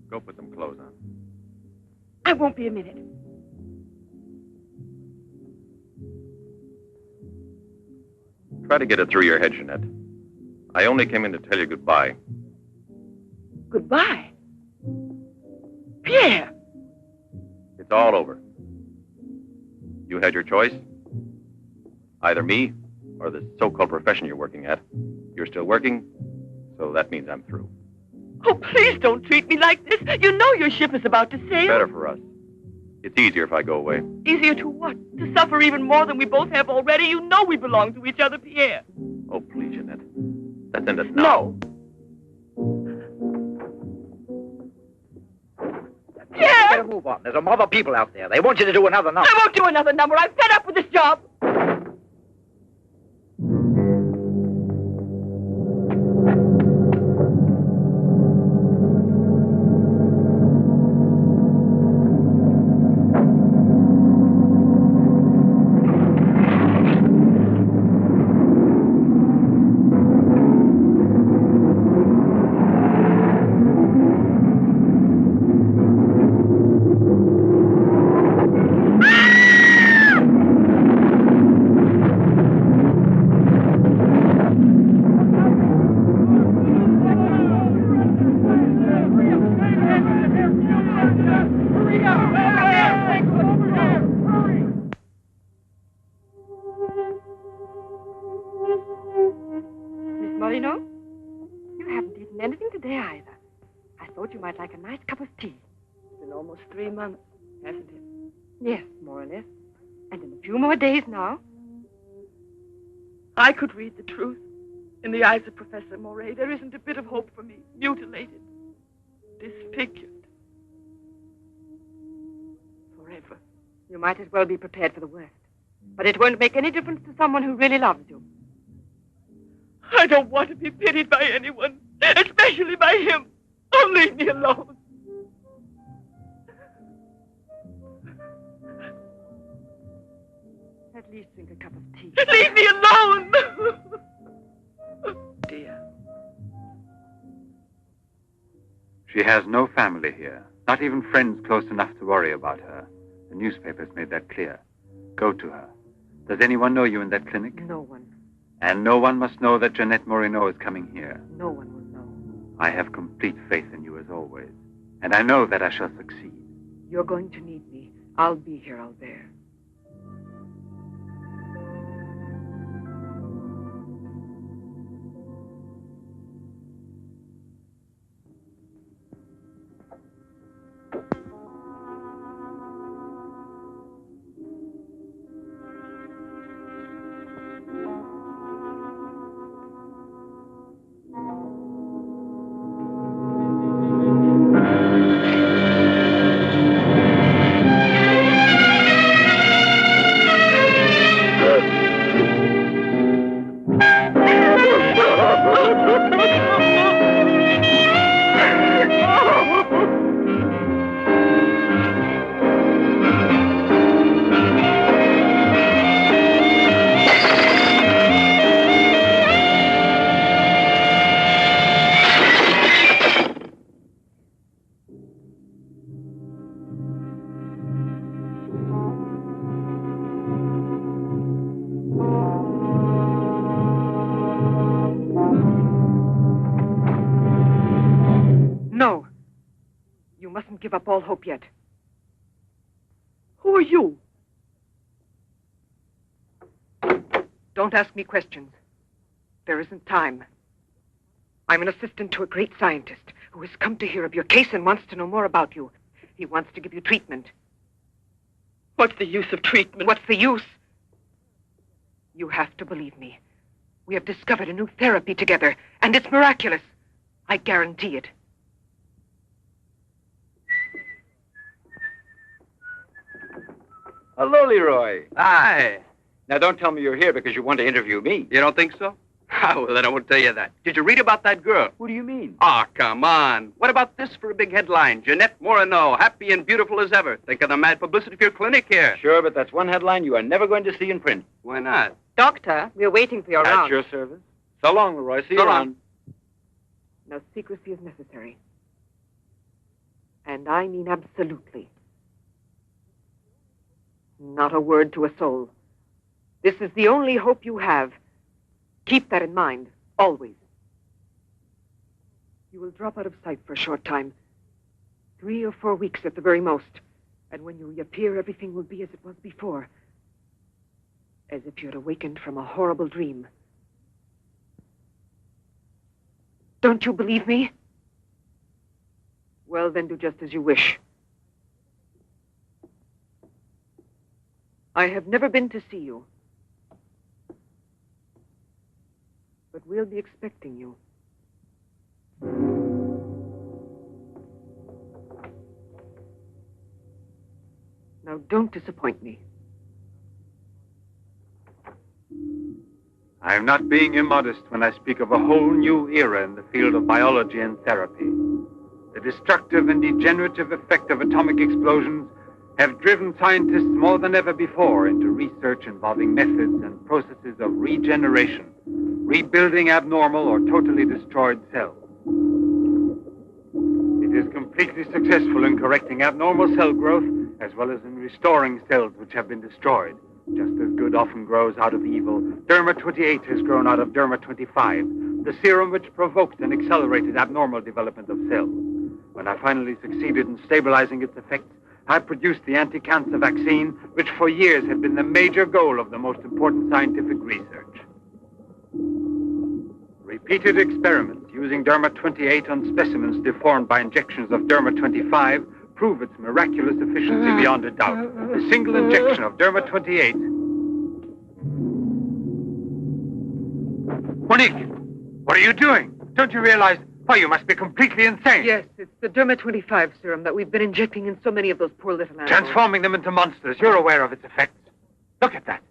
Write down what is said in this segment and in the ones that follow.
Go put some clothes on. I won't be a minute. Try to get it through your head, Jeanette. I only came in to tell you goodbye. Goodbye? Pierre! It's all over. You had your choice. Either me or the so-called profession you're working at. You're still working, so that means I'm through. Oh, please don't treat me like this. You know your ship is about to sail. Better for us. It's easier if I go away. Easier to what? To suffer even more than we both have already? You know we belong to each other, Pierre. Oh, please, Jeanette. Let's end it now. No. Pierre! Better move on. There's a mob of people out there. They want you to do another number. I won't do another number. I'm fed up with this job. Almost 3 months, hasn't it? Yes, more or less. And in a few more days now. I could read the truth. In the eyes of Professor Moray, there isn't a bit of hope for me. Mutilated. Disfigured. Forever. You might as well be prepared for the worst. But it won't make any difference to someone who really loves you. I don't want to be pitied by anyone, especially by him. Oh, leave me alone. At least drink a cup of tea. Leave me alone! Dear. She has no family here. Not even friends close enough to worry about her. The newspapers made that clear. Go to her. Does anyone know you in that clinic? No one. And no one must know that Jeanette Moreno is coming here. No one will know. I have complete faith in you as always. And I know that I shall succeed. You're going to need me. I'll be here, Alberto. Give up all hope yet. Who are you? Don't ask me questions. There isn't time. I'm an assistant to a great scientist who has come to hear of your case and wants to know more about you. He wants to give you treatment. What's the use of treatment? What's the use? You have to believe me. We have discovered a new therapy together, and it's miraculous. I guarantee it. Hello, Leroy. Hi. Now, don't tell me you're here because you want to interview me. You don't think so? Well, then I won't tell you that. Did you read about that girl? Who do you mean? Oh, come on. What about this for a big headline? Jeanette Moreno, happy and beautiful as ever. Think of the mad publicity for your clinic here. Sure, but that's one headline you are never going to see in print. Why not? Doctor, we're waiting for your round. At your service. So long, Leroy. See you So long. around. No secrecy is necessary. And I mean absolutely. Not a word to a soul. This is the only hope you have. Keep that in mind, always. You will drop out of sight for a short time. 3 or 4 weeks at the very most. And when you reappear, everything will be as it was before. As if you had awakened from a horrible dream. Don't you believe me? Well, then do just as you wish. I have never been to see you. But we'll be expecting you. Now, don't disappoint me. I am not being immodest when I speak of a whole new era in the field of biology and therapy. The destructive and degenerative effect of atomic explosions have driven scientists more than ever before into research involving methods and processes of regeneration, rebuilding abnormal or totally destroyed cells. It is completely successful in correcting abnormal cell growth as well as in restoring cells which have been destroyed. Just as good often grows out of evil, Derma 28 has grown out of Derma 25, the serum which provoked and accelerated abnormal development of cells. When I finally succeeded in stabilizing its effects, I produced the anti-cancer vaccine, which for years had been the major goal of the most important scientific research. Repeated experiments using Derma 28 on specimens deformed by injections of Derma 25 prove its miraculous efficiency beyond a doubt. A single injection of Derma 28... Monique, what are you doing? Don't you realize... Oh, you must be completely insane. Yes, it's the Derma 25 serum that we've been injecting in so many of those poor little animals. Transforming them into monsters. You're aware of its effects. Look at that.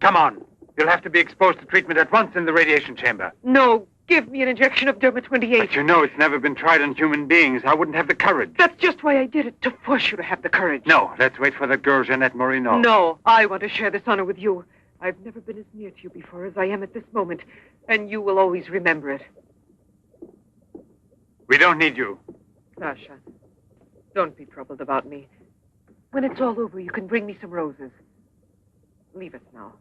Come on. You'll have to be exposed to treatment at once in the radiation chamber. No, give me an injection of Derma 28. But you know it's never been tried on human beings. I wouldn't have the courage. That's just why I did it, to force you to have the courage. No, let's wait for the girl, Jeanette Morino. No, I want to share this honor with you. I've never been as near to you before as I am at this moment, and you will always remember it. We don't need you. Sacha, don't be troubled about me. When it's all over, you can bring me some roses. Leave us now.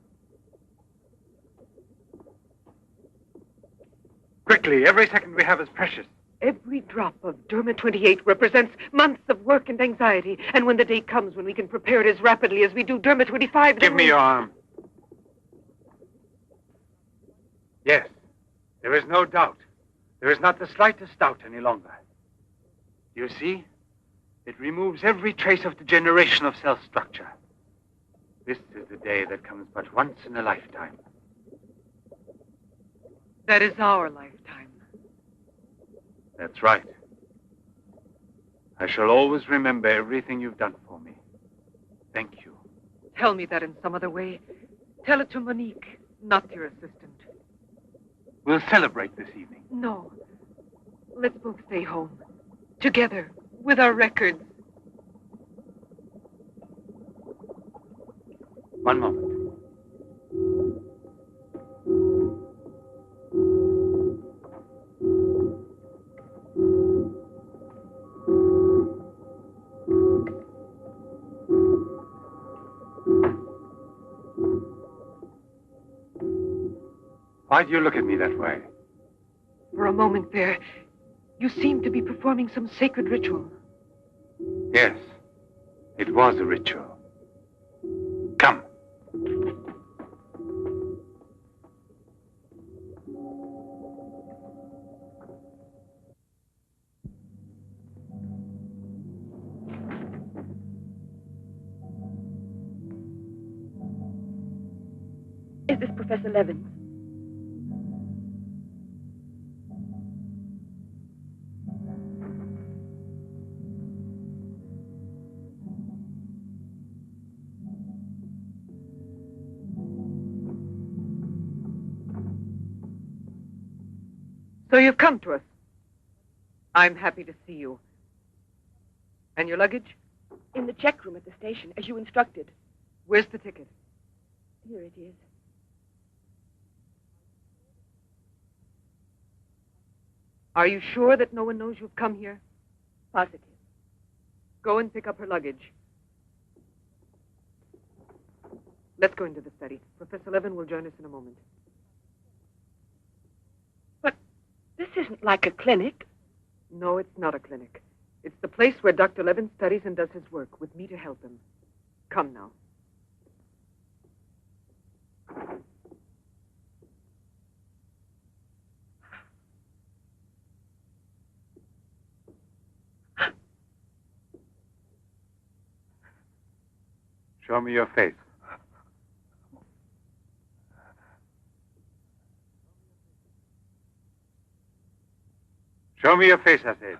Quickly, every second we have is precious. Every drop of Derma 28 represents months of work and anxiety, and when the day comes when we can prepare it as rapidly as we do Derma 25... Give me your arm. Yes, there is no doubt. There is not the slightest doubt any longer. You see, it removes every trace of degeneration of cell structure. This is the day that comes but once in a lifetime. That is our lifetime. That's right. I shall always remember everything you've done for me. Thank you. Tell me that in some other way. Tell it to Monique, not your assistant. We'll celebrate this evening. No. Let's both stay home. Together, with our records. One moment. Why do you look at me that way? For a moment there, you seemed to be performing some sacred ritual. Yes, it was a ritual. Come. Is this Professor Levins? So you've come to us. I'm happy to see you. And your luggage? In the check room at the station, as you instructed. Where's the ticket? Here it is. Are you sure that no one knows you've come here? Positive. Go and pick up her luggage. Let's go into the study. Professor Levin will join us in a moment. But this isn't like a clinic. No, it's not a clinic. It's the place where Dr. Levin studies and does his work, with me to help him. Come now. Show me your face. Show me your face, I said.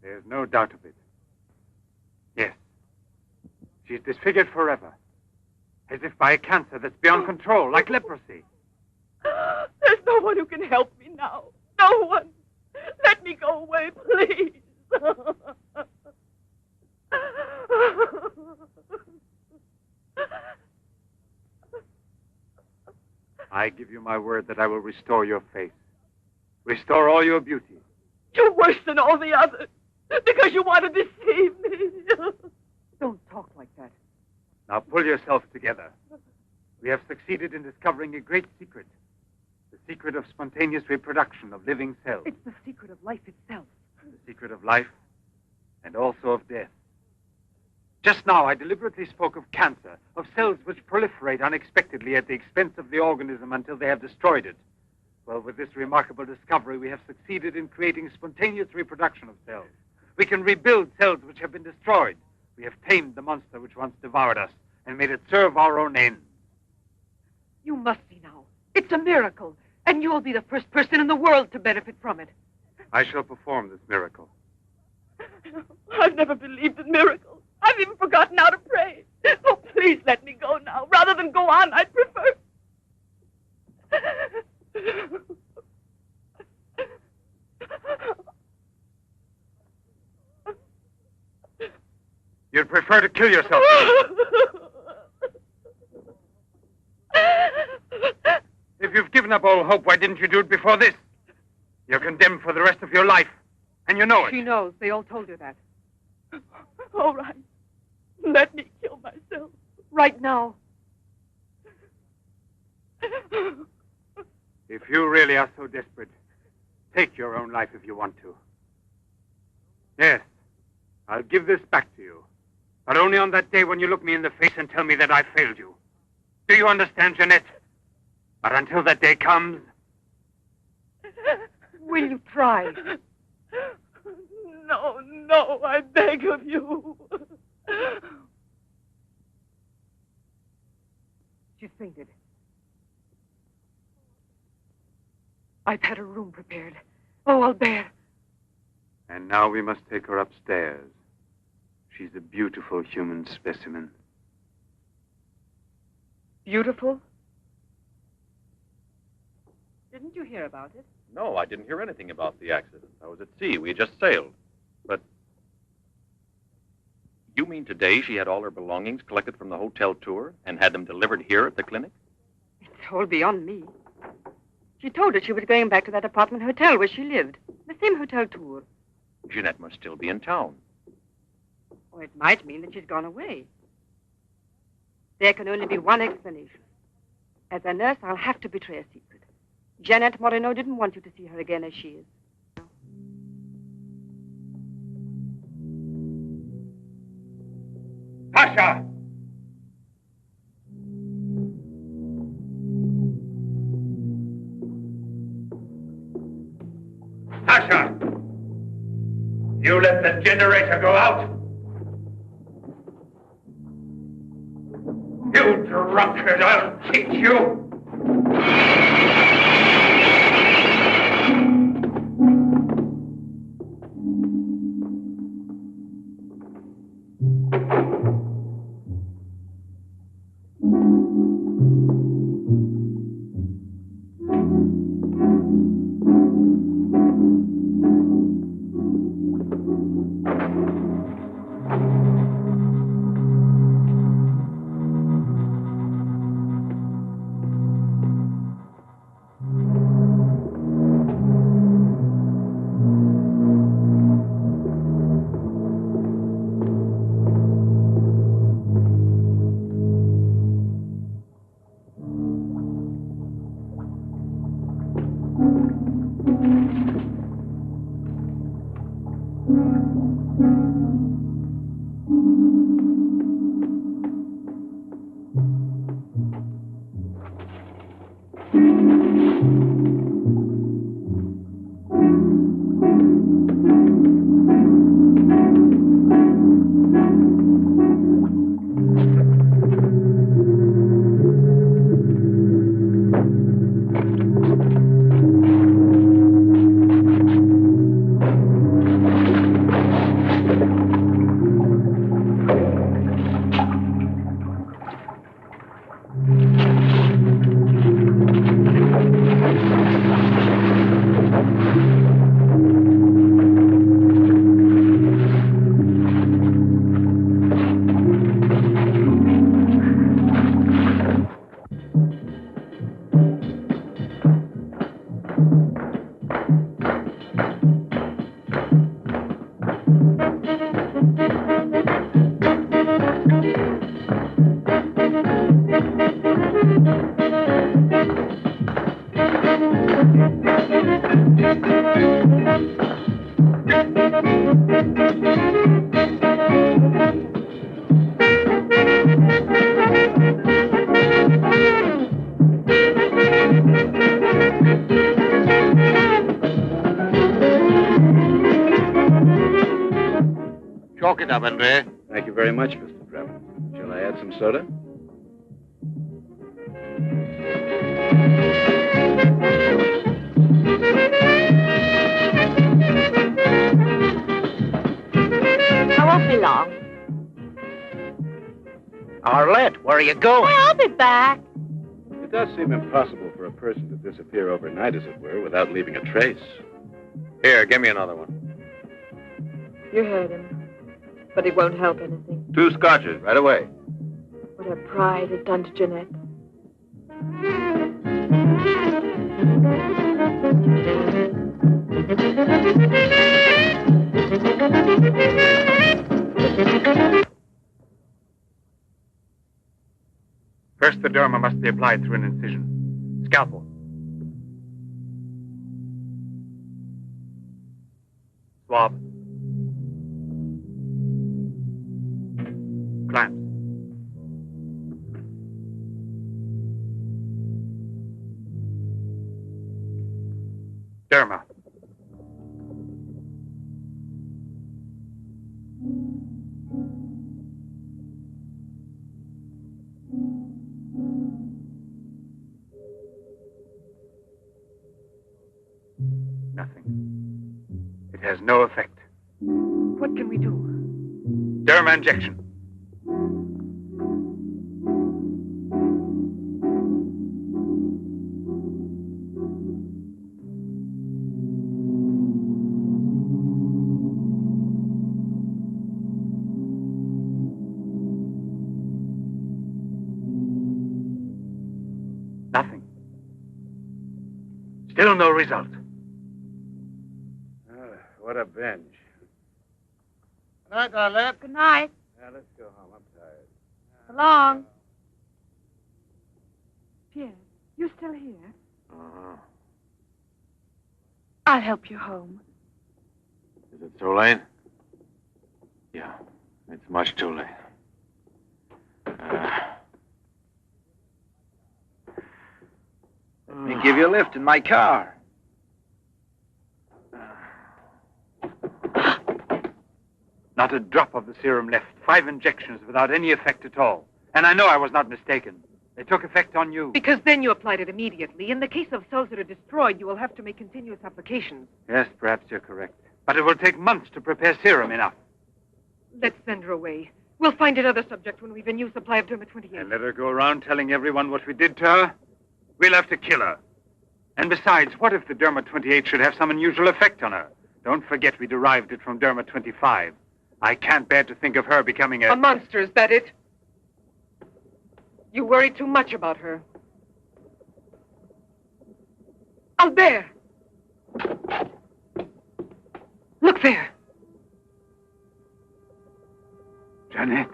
There's no doubt of it. Yes. She's disfigured forever. As if by a cancer that's beyond control, like leprosy. There's no one who can help me now. No one. Let me go away, please. I give you my word that I will restore your face. Restore all your beauty. You're worse than all the others. Because you want to deceive me. Don't talk like that. Now pull yourself together. We have succeeded in discovering a great secret. The secret of spontaneous reproduction of living cells. It's the secret of life itself. The secret of life and also of death. Just now, I deliberately spoke of cancer, of cells which proliferate unexpectedly at the expense of the organism until they have destroyed it. Well, with this remarkable discovery, we have succeeded in creating spontaneous reproduction of cells. We can rebuild cells which have been destroyed. We have tamed the monster which once devoured us and made it serve our own ends. You must see now. It's a miracle. And you'll be the first person in the world to benefit from it. I shall perform this miracle. I've never believed in miracles. I've even forgotten how to pray. Oh, please let me go now. Rather than go on, I'd prefer... You'd prefer to kill yourself. If you've given up all hope, why didn't you do it before this? You're condemned for the rest of your life, and you know it. She knows. They all told her that. All right. Let me kill myself. Right now. If you really are so desperate, take your own life if you want to. Yes, I'll give this back to you. But only on that day when you look me in the face and tell me that I failed you. Do you understand, Jeanette? But until that day comes... Will you try? No, no, I beg of you. She's fainted. I've had a room prepared. Oh, Albert. And now we must take her upstairs. She's a beautiful human specimen. Beautiful? Didn't you hear about it? No, I didn't hear anything about the accident. I was at sea. We had just sailed. But you mean today she had all her belongings collected from the hotel tour and had them delivered here at the clinic? It's all beyond me. She told us she was going back to that apartment hotel where she lived. The same hotel tour. Jeanette must still be in town. Or it might mean that she's gone away. There can only be one explanation. As a nurse, I'll have to betray a secret. Jeanette Moreno didn't want you to see her again as she is. Sacha! Sacha! You let the generator go out? You drunkard, I'll teach you! Chalk it up, Andrea. Thank you very much, Mr. Trevor. Shall I add some soda? I won't be long. Arlette, where are you going? I'll be back. It does seem impossible for a person to disappear overnight, as it were, without leaving a trace. Here, give me another one. You heard him. But it won't help anything. 2 scotches, right away. What her pride has done to Jeanette. First, the derma must be applied through an incision. Scalpel. Swab. Clamps. Derma. Nothing. It has no effect. What can we do? Derma injection. Nothing. Still no result. What a binge. Good night, Arlette. Good night. Now, let's go home. I'm tired. So long. Pierre, you still here? Uh-huh. I'll help you home. Is it too late? Yeah, it's much too late. Let me give you a lift in my car. Not a drop of the serum left. 5 injections without any effect at all. And I know I was not mistaken. They took effect on you. Because then you applied it immediately. In the case of cells that are destroyed, you will have to make continuous applications. Yes, perhaps you're correct. But it will take months to prepare serum enough. Let's send her away. We'll find another subject when we've a new supply of Derma 28. And let her go around telling everyone what we did to her? We'll have to kill her. And besides, what if the Derma 28 should have some unusual effect on her? Don't forget we derived it from Derma 25. I can't bear to think of her becoming A monster, is that it? You worry too much about her. Albert! Look there. Jeanette.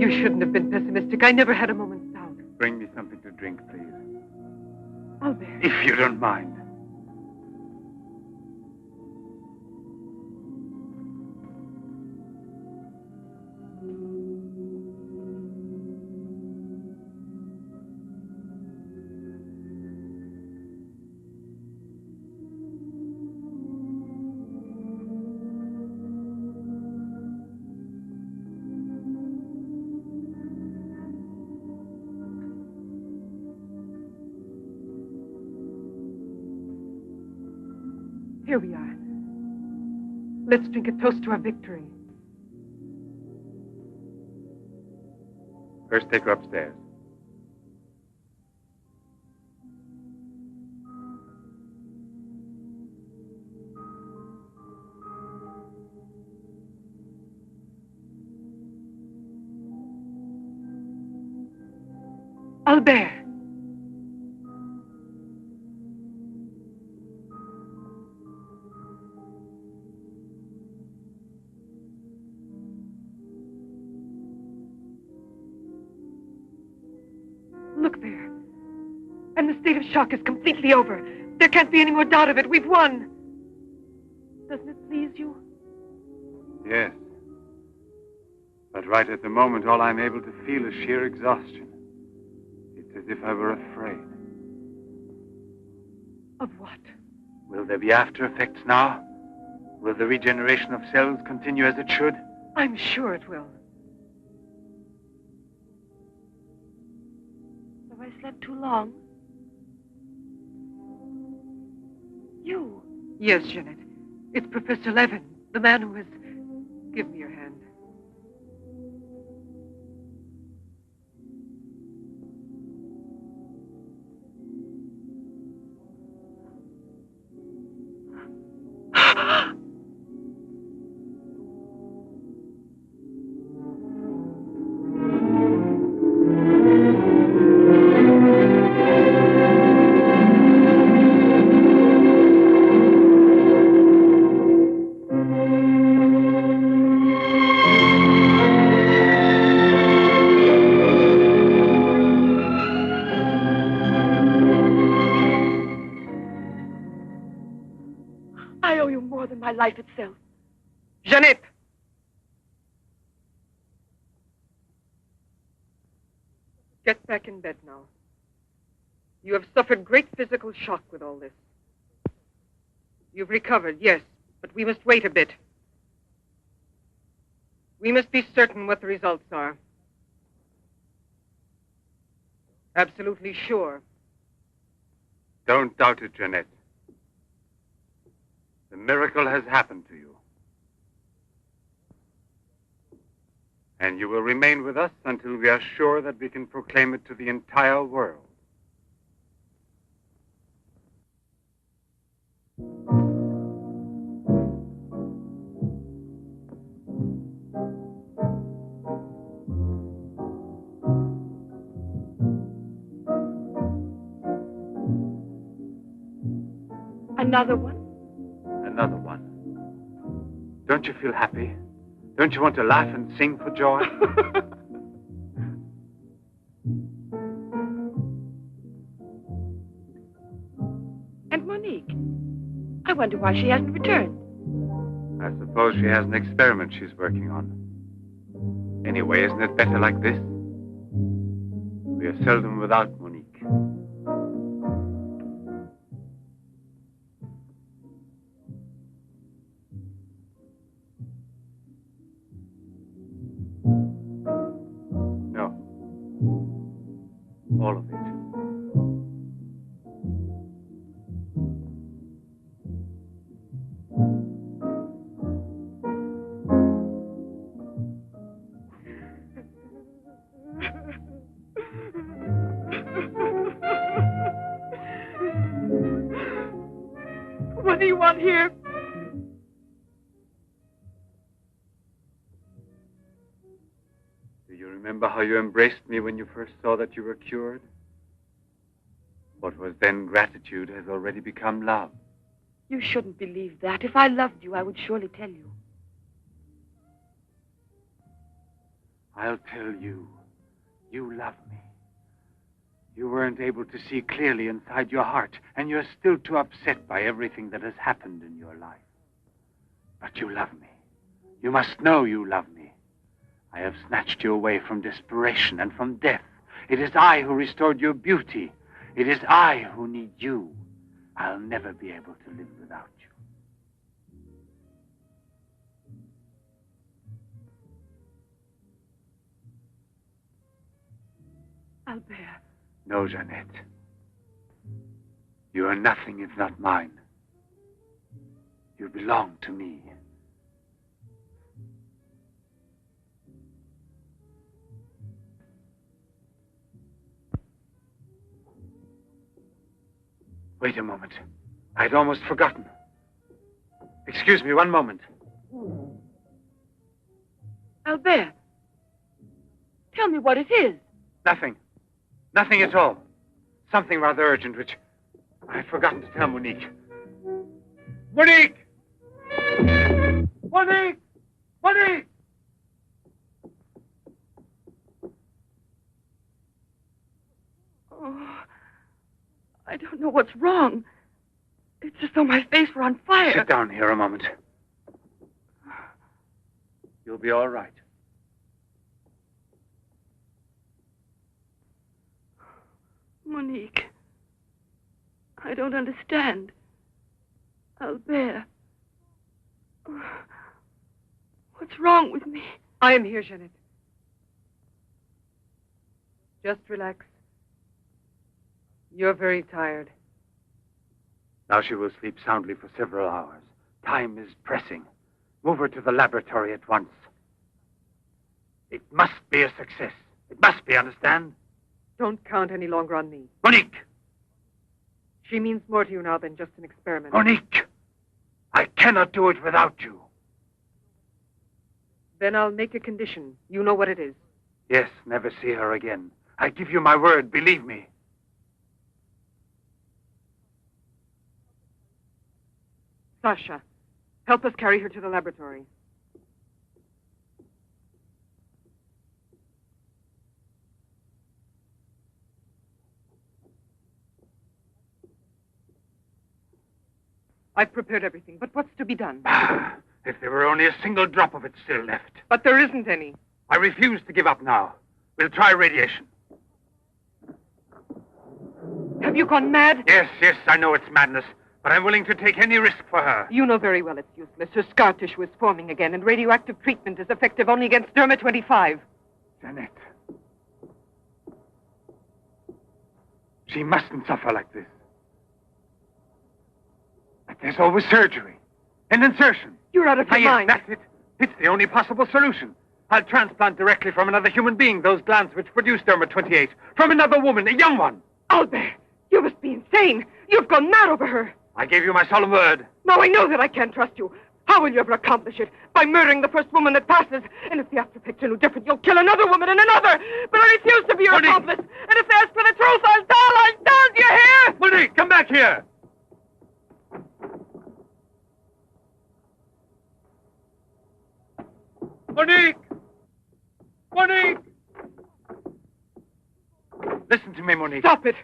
You shouldn't have been pessimistic. I never had a moment's doubt. Bring me something to drink, please. Albert. If you don't mind. Here we are. Let's drink a toast to our victory. First, take her upstairs. Albert. Look there. And the state of shock is completely over. There can't be any more doubt of it. We've won. Doesn't it please you? Yes. But right at the moment, all I'm able to feel is sheer exhaustion. It's as if I were afraid. Of what? Will there be after effects now? Will the regeneration of cells continue as it should? I'm sure it will. Have I slept too long? You? Yes, Jeanette. It's Professor Levin, the man who has... Give me your hand. My life itself. Jeanette! Get back in bed now. You have suffered great physical shock with all this. You've recovered, yes, but we must wait a bit. We must be certain what the results are. Absolutely sure. Don't doubt it, Jeanette. The miracle has happened to you. And you will remain with us until we are sure that we can proclaim it to the entire world. Another one? Another one. Don't you feel happy? Don't you want to laugh and sing for joy? And Monique? I wonder why she hasn't returned. I suppose she has an experiment she's working on. Anyway, isn't it better like this? We are seldom without Monique. All of it. What do you want here? Remember how you embraced me when you first saw that you were cured? What was then gratitude has already become love. You shouldn't believe that. If I loved you, I would surely tell you. I'll tell you. You love me. You weren't able to see clearly inside your heart, and you're still too upset by everything that has happened in your life. But you love me. You must know you love me. I have snatched you away from desperation and from death. It is I who restored your beauty. It is I who need you. I'll never be able to live without you. Albert. No, Jeanette. You are nothing if not mine. You belong to me. Wait a moment. I'd almost forgotten. Excuse me, one moment. Albert. Tell me what it is. Nothing. Nothing at all. Something rather urgent, which I'd forgotten to tell Monique. Monique! Monique! Monique! Oh, I don't know what's wrong. It's as though my face were on fire. Sit down here a moment. You'll be all right. Monique, I don't understand. Albert, what's wrong with me? I am here, Jeanette. Just relax. You're very tired. Now she will sleep soundly for several hours. Time is pressing. Move her to the laboratory at once. It must be a success. It must be, understand? Don't count any longer on me. Monique! She means more to you now than just an experiment. Monique! I cannot do it without you. Then I'll make a condition. You know what it is. Yes, never see her again. I give you my word, believe me. Sacha, help us carry her to the laboratory. I've prepared everything, but what's to be done? If there were only a single drop of it still left. But there isn't any. I refuse to give up now. We'll try radiation. Have you gone mad? Yes, I know it's madness, but I'm willing to take any risk for her. You know very well it's useless. Her scar tissue is forming again, and radioactive treatment is effective only against derma-25. Jeanette. She mustn't suffer like this. But there's always surgery. An insertion. You're out of your mind. Yes, that's it. It's the only possible solution. I'll transplant directly from another human being those glands which produce derma-28. From another woman, a young one. Albert, you must be insane. You've gone mad over her. I gave you my solemn word. Now I know that I can't trust you. How will you ever accomplish it? By murdering the first woman that passes. And if the after picture no different, you'll kill another woman and another. But I refuse to be your accomplice. And if they ask for the truth, I'll tell. Do you hear? Monique, come back here. Monique! Monique! Listen to me, Monique. Stop it.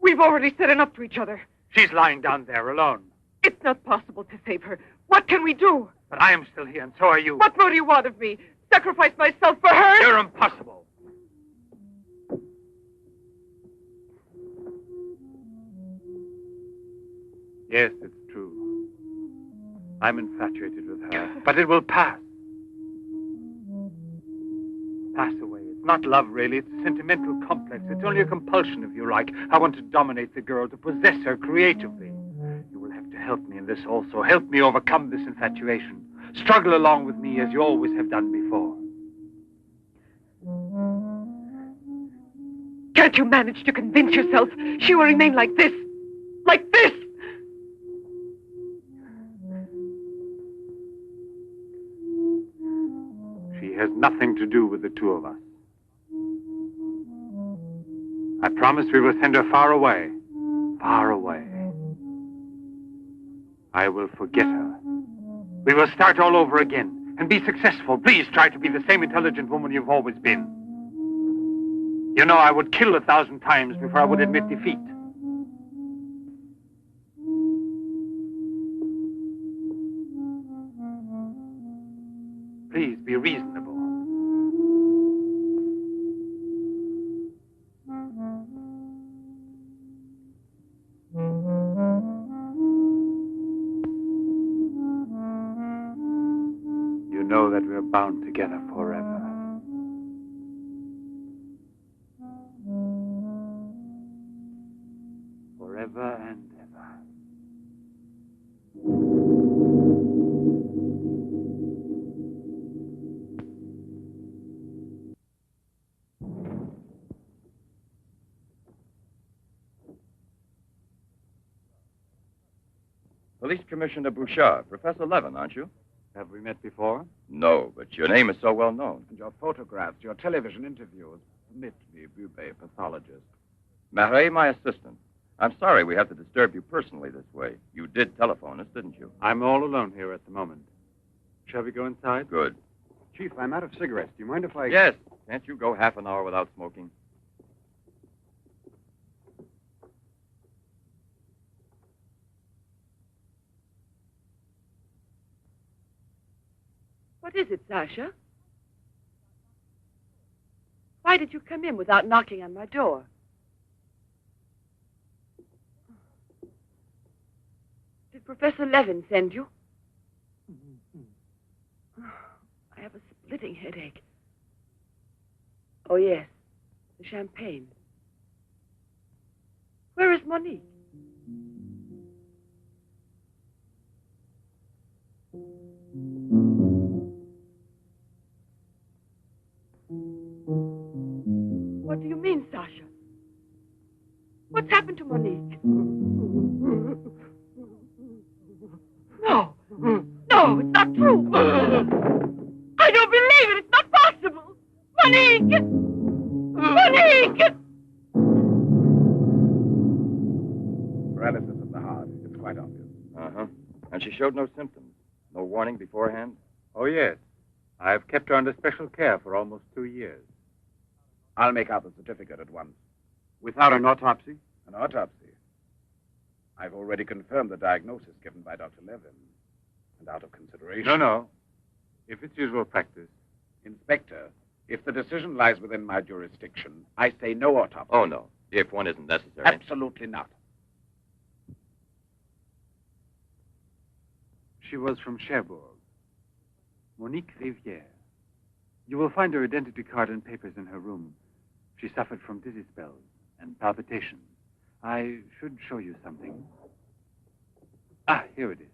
We've already said enough to each other. She's lying down there alone. It's not possible to save her. What can we do? But I am still here, and so are you. What more do you want of me? Sacrifice myself for her? You're impossible. Yes, it's true. I'm infatuated with her. But it will pass. Pass away. It's not love, really. It's a sentimental complex. It's only a compulsion, if you like. I want to dominate the girl, to possess her creatively. You will have to help me in this also. Help me overcome this infatuation. Struggle along with me as you always have done before. Can't you manage to convince yourself she will remain like this? Like this? She has nothing to do with the two of us. I promise we will send her far away. Far away. I will forget her. We will start all over again, and be successful. Please try to be the same intelligent woman you've always been. You know, I would kill 1,000 times before I would admit defeat. Please be reasonable. You know that we're bound together forever. Forever and ever. Police Commissioner Bouchard, Professor Levin, aren't you? Have we met before? No, but your name is so well known. And your photographs, your television interviews. Permit me, Bube, pathologist. Marais, my assistant. I'm sorry we have to disturb you personally this way. You did telephone us, didn't you? I'm all alone here at the moment. Shall we go inside? Good. Chief, I'm out of cigarettes. Do you mind if I... Yes. Can't you go half an hour without smoking? What is it, Sacha? Why did you come in without knocking on my door? Did Professor Levin send you? I have a splitting headache. Oh, yes. The champagne. Where is Monique? What do you mean, Sacha? What's happened to Monique? No. No, it's not true. I don't believe it. It's not possible. Monique! Monique! Paralysis of the heart. It's quite obvious. Uh-huh. And she showed no symptoms. No warning beforehand? Oh, yes. I've kept her under special care for almost 2 years. I'll make out the certificate at once. Without an autopsy? An autopsy. I've already confirmed the diagnosis given by Dr. Levin. And out of consideration... No. If it's usual practice. Inspector, if the decision lies within my jurisdiction, I say no autopsy. Oh, no. If one isn't necessary. Absolutely not. She was from Cherbourg. Monique Rivière. You will find her identity card and papers in her room. She suffered from dizzy spells and palpitations. I should show you something. Ah, here it is.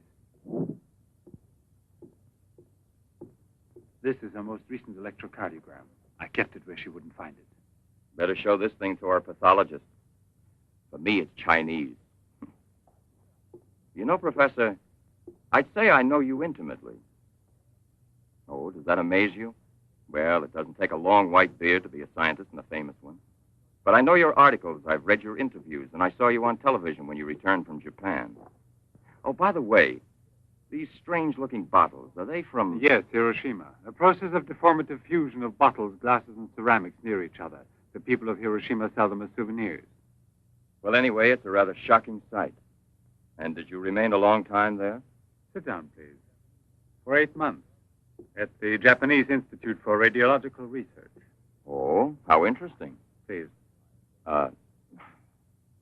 This is her most recent electrocardiogram. I kept it where she wouldn't find it. Better show this thing to our pathologist. For me, it's Chinese. You know, Professor, I'd say I know you intimately. Oh, does that amaze you? Well, it doesn't take a long white beard to be a scientist and a famous one. But I know your articles, I've read your interviews, and I saw you on television when you returned from Japan. Oh, by the way, these strange-looking bottles, are they from... Yes, Hiroshima. A process of deformative fusion of bottles, glasses, and ceramics near each other. The people of Hiroshima sell them as souvenirs. Well, anyway, it's a rather shocking sight. And did you remain a long time there? Sit down, please. For 8 months. At the Japanese Institute for Radiological Research. Oh, how interesting. Please.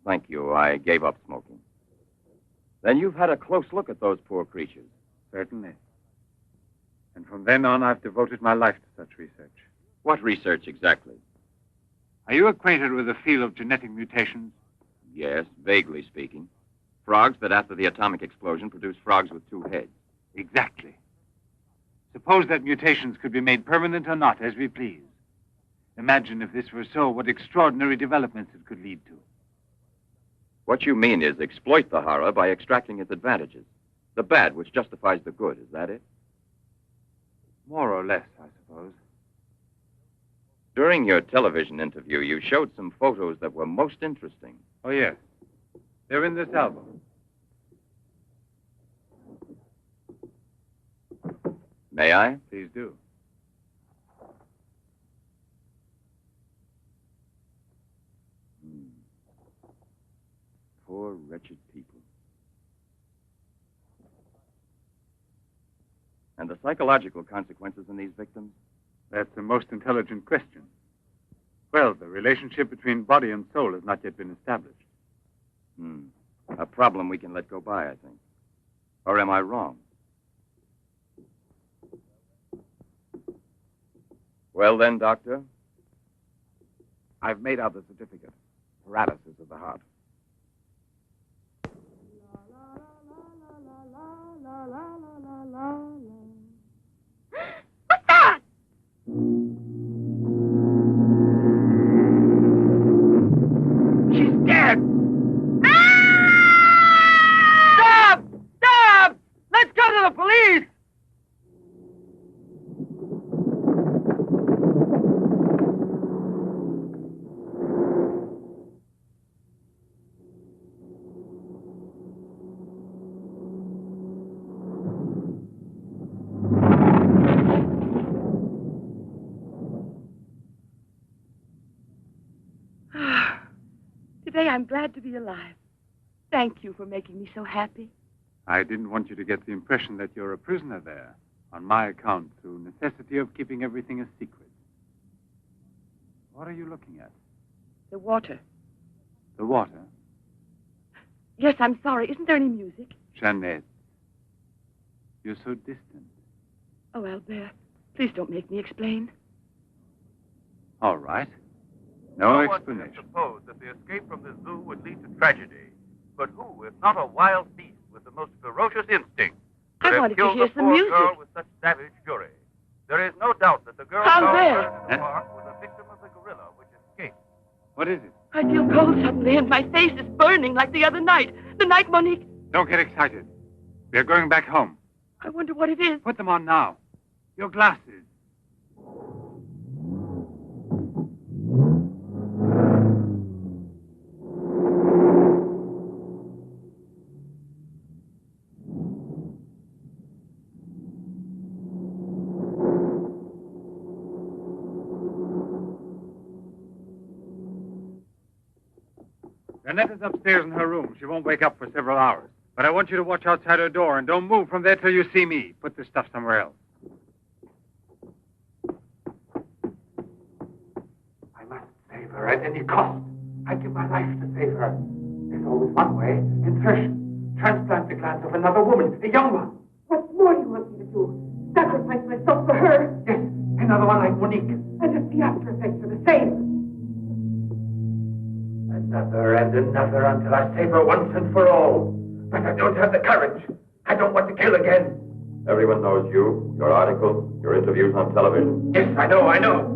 Thank you. I gave up smoking. Then you've had a close look at those poor creatures. Certainly. And from then on, I've devoted my life to such research. What research exactly? Are you acquainted with the field of genetic mutations? Yes, vaguely speaking. Frogs that after the atomic explosion produce frogs with 2 heads. Exactly. Suppose that mutations could be made permanent or not, as we please. Imagine if this were so, what extraordinary developments it could lead to. What you mean is exploit the horror by extracting its advantages. The bad which justifies the good, is that it? More or less, I suppose. During your television interview, you showed some photos that were most interesting. Oh, yes. They're in this album. May I? Please do. Poor, wretched people. And the psychological consequences in these victims? That's a most intelligent question. Well, the relationship between body and soul has not yet been established. A problem we can let go by, I think. Or am I wrong? Well then, Doctor? I've made out the certificate. Paralysis of the heart. What's that? She's dead! Stop! Stop! Let's go to the police! Today I'm glad to be alive. Thank you for making me so happy. I didn't want you to get the impression that you're a prisoner there, on my account, through necessity of keeping everything a secret. What are you looking at? The water. The water? Yes, I'm sorry. Isn't there any music? Jeanette. You're so distant. Oh, Albert, please don't make me explain. All right. No explanation. One suppose that the escape from the zoo would lead to tragedy. But who, if not a wild beast with the most ferocious instinct, could I have wanted to killed hear the some poor music. girl with such savage fury? There is no doubt that the girl Albert! found in the park was a victim of the gorilla which escaped. What is it? I feel cold suddenly, and my face is burning like the other night. The night Monique... Don't get excited. We're going back home. I wonder what it is. Put them on now. Your glasses. Jeanette is upstairs in her room. She won't wake up for several hours. But I want you to watch outside her door and don't move from there till you see me. Put this stuff somewhere else. I must save her at any cost. I'd give my life to save her. There's always one way. Insertion. Transplant the glands of another woman, a young one. What more do you want me to do? Sacrifice myself for her? Yes, another one like Monique. And if the after effects are the same? Another and another until I save her once and for all. But I don't have the courage. I don't want to kill again. Everyone knows you, your articles, your interviews on television. Yes, I know.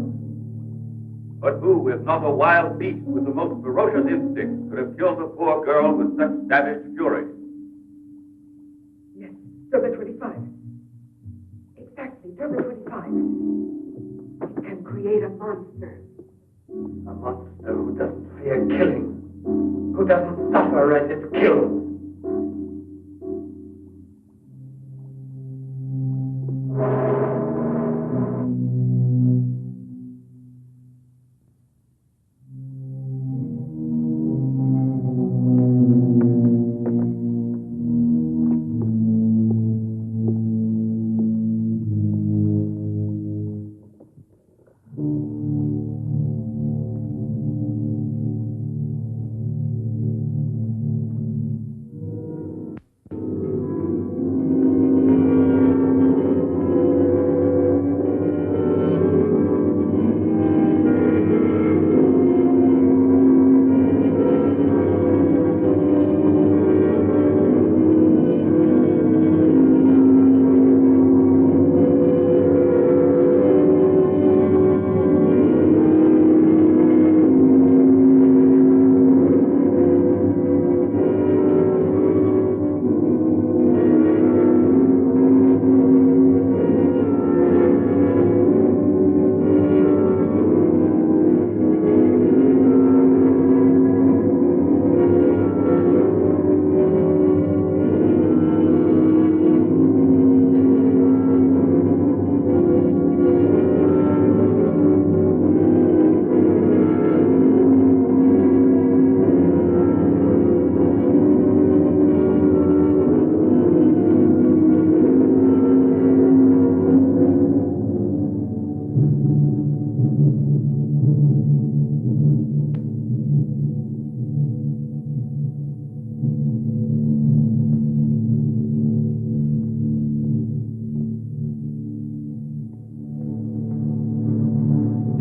But who, if not a wild beast with the most ferocious instinct, could have killed the poor girl with such savage fury? Yes, Derma 25. Exactly, Derma 25. It can create a monster. A monster who doesn't fear killing, who doesn't suffer as it's killed.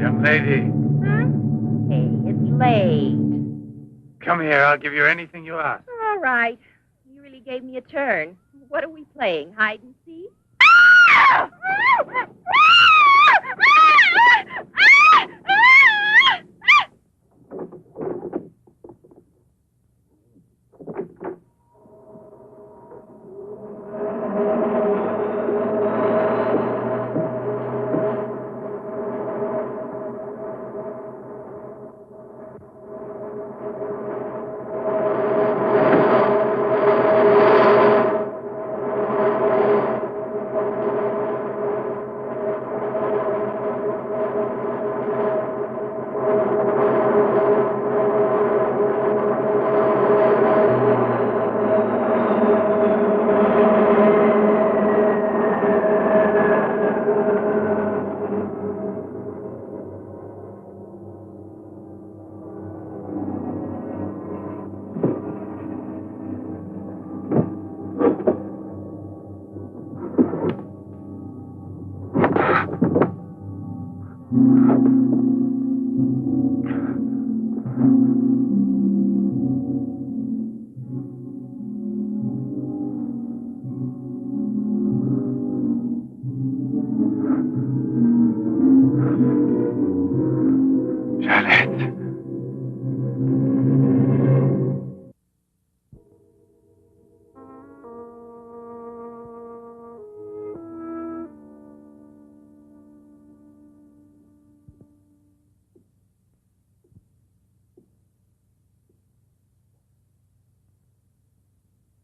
Young lady. Huh? Hey, it's late. Come here. I'll give you anything you ask. All right. You really gave me a turn. What are we playing? Hide and seek?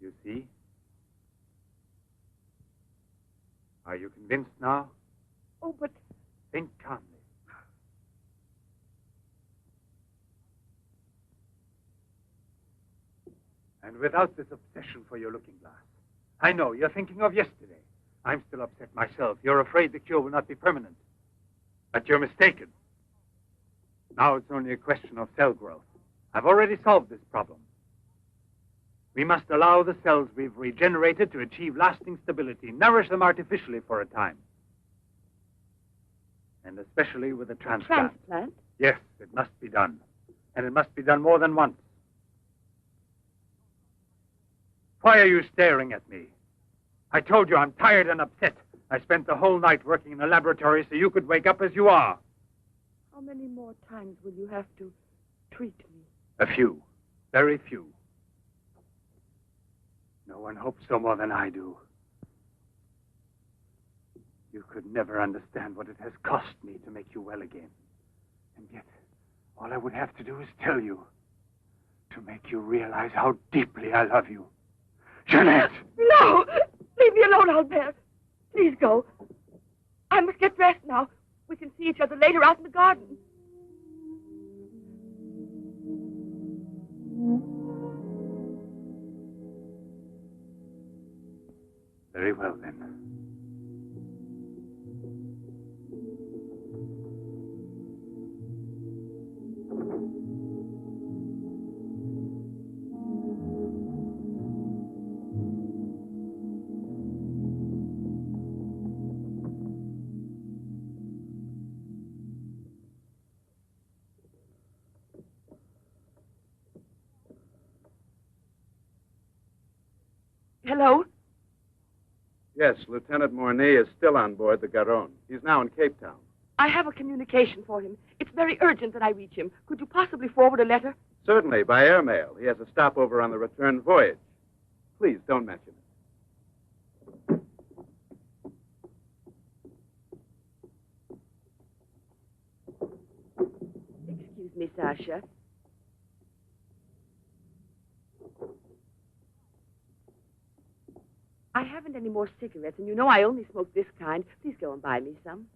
You see? Are you convinced now? Oh, but... Think calmly. And without this obsession for your looking glass. I know, you're thinking of yesterday. I'm still upset myself. You're afraid the cure will not be permanent. But you're mistaken. Now it's only a question of cell growth. I've already solved this problem. We must allow the cells we've regenerated to achieve lasting stability, nourish them artificially for a time. And especially with a transplant. Transplant? Yes, it must be done. And it must be done more than once. Why are you staring at me? I told you I'm tired and upset. I spent the whole night working in a laboratory so you could wake up as you are. How many more times will you have to treat me? A few. Very few. No one hopes so more than I do. You could never understand what it has cost me to make you well again. And yet, all I would have to do is tell you. To make you realize how deeply I love you. Jeanette! No! Leave me alone, Albert. Please go. I must get dressed now. We can see each other later out in the garden. Very well, then. Hello? Yes, Lieutenant Mornay is still on board the Garonne. He's now in Cape Town. I have a communication for him. It's very urgent that I reach him. Could you possibly forward a letter? Certainly, by airmail. He has a stopover on the return voyage. Please, don't mention it. Excuse me, Sacha. I haven't any more cigarettes, and you know I only smoke this kind. Please go and buy me some.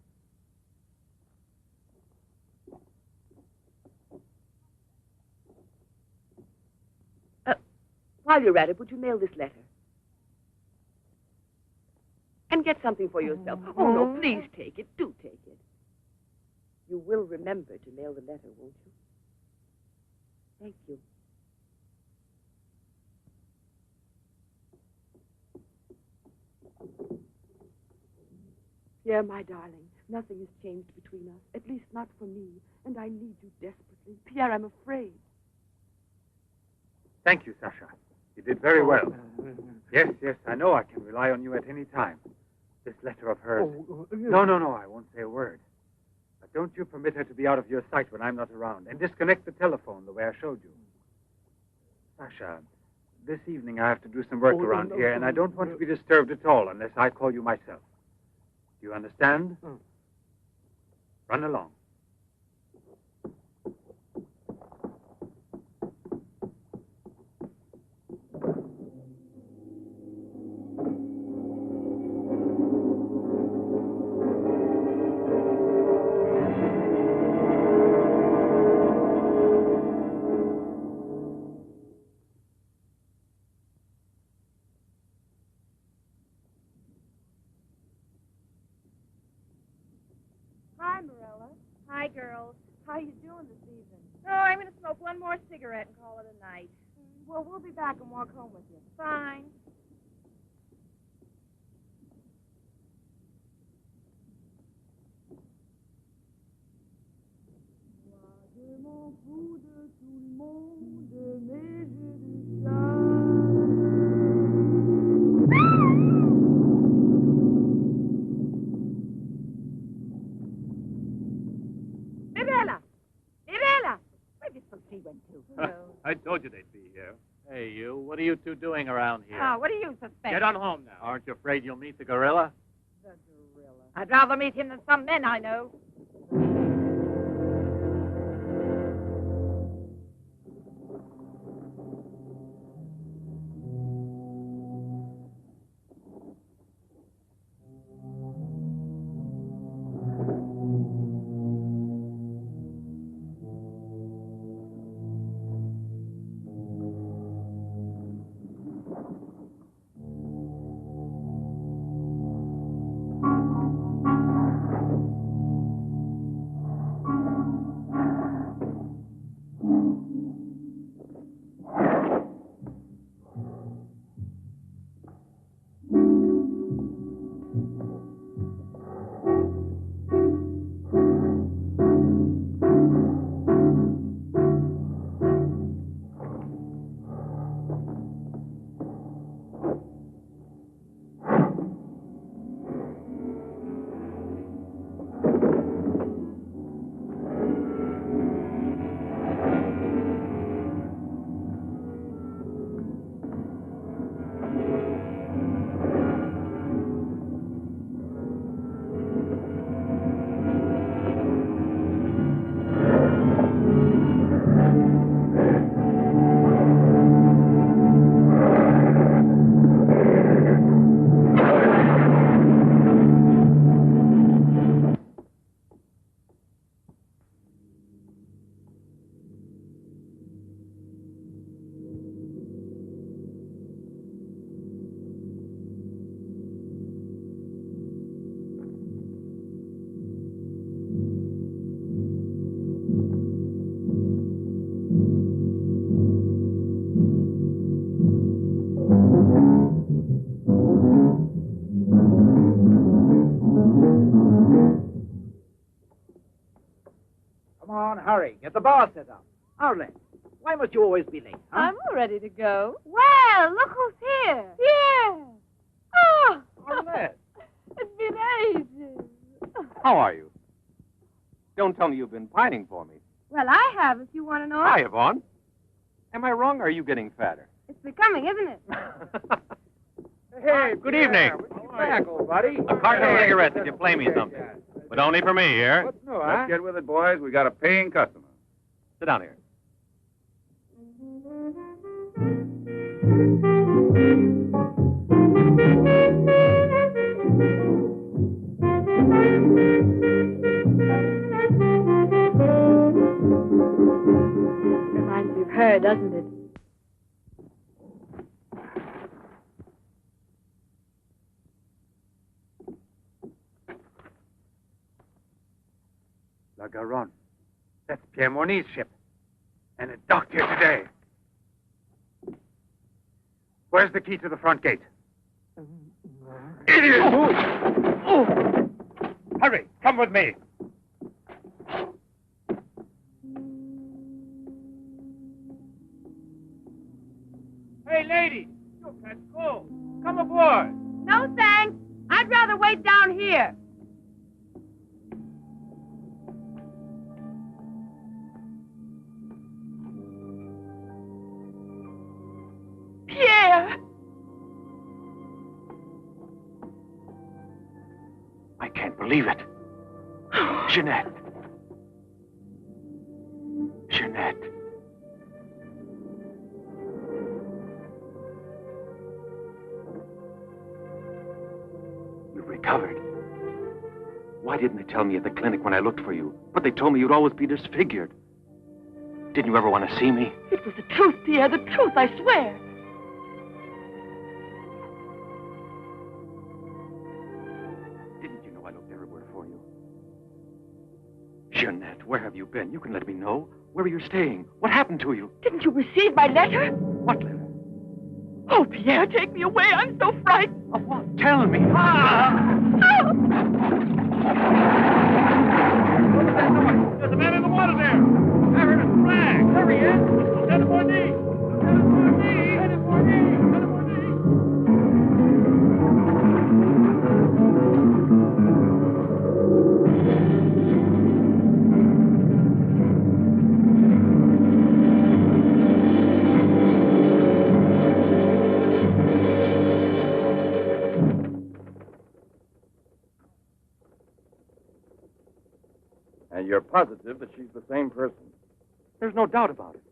While you're at it, would you mail this letter? And get something for yourself. Oh, no, please take it. Do take it. You will remember to mail the letter, won't you? Thank you. Pierre, my darling, Nothing has changed between us, at least not for me, and I need you desperately. Pierre, I'm afraid. Thank you, Sacha. You did very well. Yes, I know I can rely on you at any time. This letter of hers... No, I won't say a word. But don't you permit her to be out of your sight when I'm not around, and disconnect the telephone the way I showed you. Sacha, this evening I have to do some work around here, and I don't want to be disturbed at all unless I call you myself. Do you understand? Run along. Hi, Marilla. Hi, girls. How you doing this evening? Oh, I'm going to smoke one more cigarette and call it a night. Well, we'll be back and walk home with you. Fine. I told you they'd be here. Hey, you. What are you two doing around here? Oh, what do you suspect? Get on home now. Aren't you afraid you'll meet the gorilla? The gorilla. I'd rather meet him than some men I know. Hurry, get the bar set up. Arlen, why must you always be late, huh? I'm all ready to go. Well, look who's here. Yeah. Oh, Arlen. it's been ages. How are you? Don't tell me you've been pining for me. Well, I have, if you want to know. Hi, Yvonne. Am I wrong, or are you getting fatter? It's becoming, isn't it? Hey, good evening. Welcome back, old buddy. A carton of cigarettes if you play me something. But only for me, here. What's new, huh? Let's get with it, boys. We got a paying customer. Sit down here. Reminds me of her, doesn't it? La Garonne. That's Pierre Morny's ship. And it docked here today. Where's the key to the front gate? Idiot! Hurry, come with me. Hey, lady, you'll catch cold. Come aboard. No, thanks. I'd rather wait down here. Pierre! I can't believe it. Jeanette. Jeanette. You've recovered. Why didn't they tell me at the clinic when I looked for you? But they told me you'd always be disfigured. Didn't you ever want to see me? It was the truth, Pierre, the truth, I swear. Didn't you know I looked everywhere for you? Jeanette, where have you been? You can let me know. Where are you staying? What happened to you? Didn't you receive my letter? What letter? Oh, Pierre, take me away. I'm so frightened. Of what? Tell me. There's a man in the water there. I heard a flag. There he is. Lieutenant Bourdie. Lieutenant Bourdie. Lieutenant Bourdie. Lieutenant Bourdie. And you're positive that she's the same person? There's no doubt about it.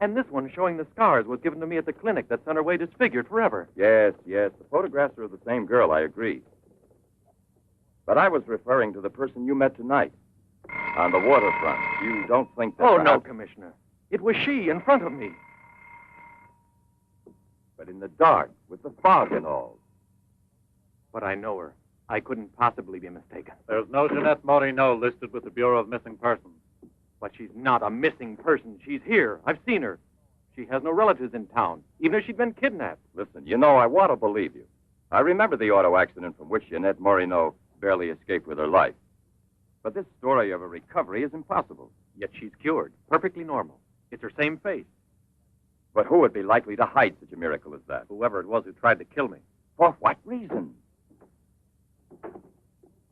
And this one showing the scars was given to me at the clinic that sent her away disfigured forever. Yes, yes. The photographs are of the same girl, I agree. But I was referring to the person you met tonight on the waterfront. You don't think that... Oh, perhaps... no, Commissioner. It was she in front of me. But in the dark, with the fog and all. But I know her. I couldn't possibly be mistaken. There's no Jeanette Morino listed with the Bureau of Missing Persons. But she's not a missing person. She's here. I've seen her. She has no relatives in town, even if she'd been kidnapped. Listen, you know, I want to believe you. I remember the auto accident from which Jeanette Morino barely escaped with her life. But this story of a recovery is impossible. Yet she's cured, perfectly normal. It's her same face. But who would be likely to hide such a miracle as that? Whoever it was who tried to kill me. For what reason?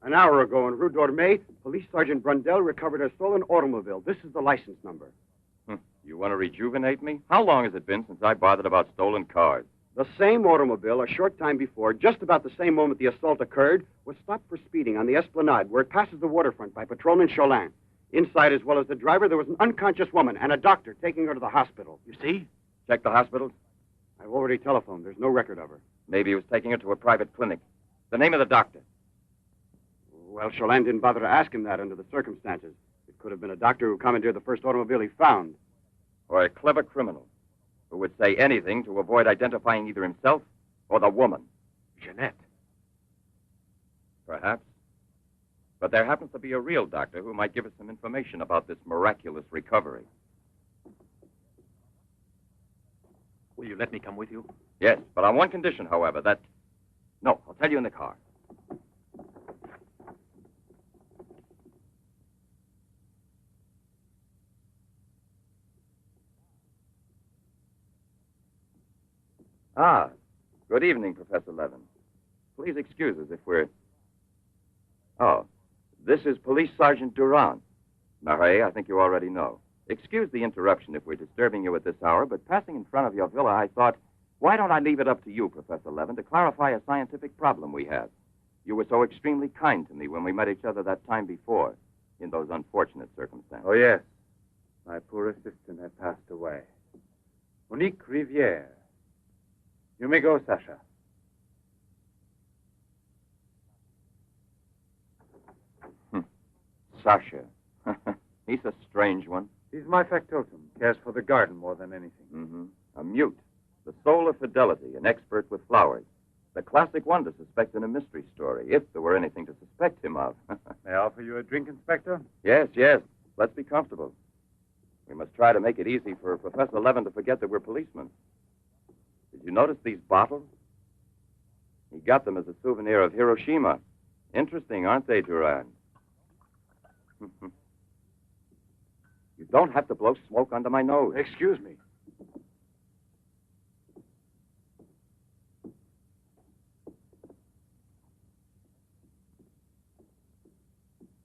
An hour ago in Rue Dormay, Police Sergeant Brundell recovered a stolen automobile. This is the license number. You want to rejuvenate me? How long has it been since I bothered about stolen cars? The same automobile, a short time before, just about the same moment the assault occurred, was stopped for speeding on the Esplanade, where it passes the waterfront by Patrolman Cholin. Inside, as well as the driver, there was an unconscious woman and a doctor taking her to the hospital. You see? Check the hospitals? I've already telephoned. There's no record of her. Maybe he was taking her to a private clinic. The name of the doctor? Well, Cholin didn't bother to ask him that under the circumstances. It could have been a doctor who commandeered the first automobile he found. Or a clever criminal who would say anything to avoid identifying either himself or the woman. Jeanette. Perhaps. But there happens to be a real doctor who might give us some information about this miraculous recovery. Will you let me come with you? Yes, but on one condition, however, that... No, I'll tell you in the car. Ah, good evening, Professor Levin. Please excuse us if we're... Oh, this is Police Sergeant Durand. Marais, I think you already know. Excuse the interruption if we're disturbing you at this hour, but passing in front of your villa, I thought, why don't I leave it up to you, Professor Levin, to clarify a scientific problem we have? You were so extremely kind to me when we met each other that time before, in those unfortunate circumstances. Oh, yes. My poor assistant had passed away. Monique Riviere. You may go, Sacha. Sacha. He's a strange one. He's my factotum. Cares for the garden more than anything. Mm-hmm. A mute. The soul of fidelity, an expert with flowers. The classic one to suspect in a mystery story, if there were anything to suspect him of. May I offer you a drink, Inspector? Yes, yes. Let's be comfortable. We must try to make it easy for Professor Levin to forget that we're policemen. Did you notice these bottles? He got them as a souvenir of Hiroshima Interesting, aren't they, Duran? You don't have to blow smoke under my nose. Excuse me.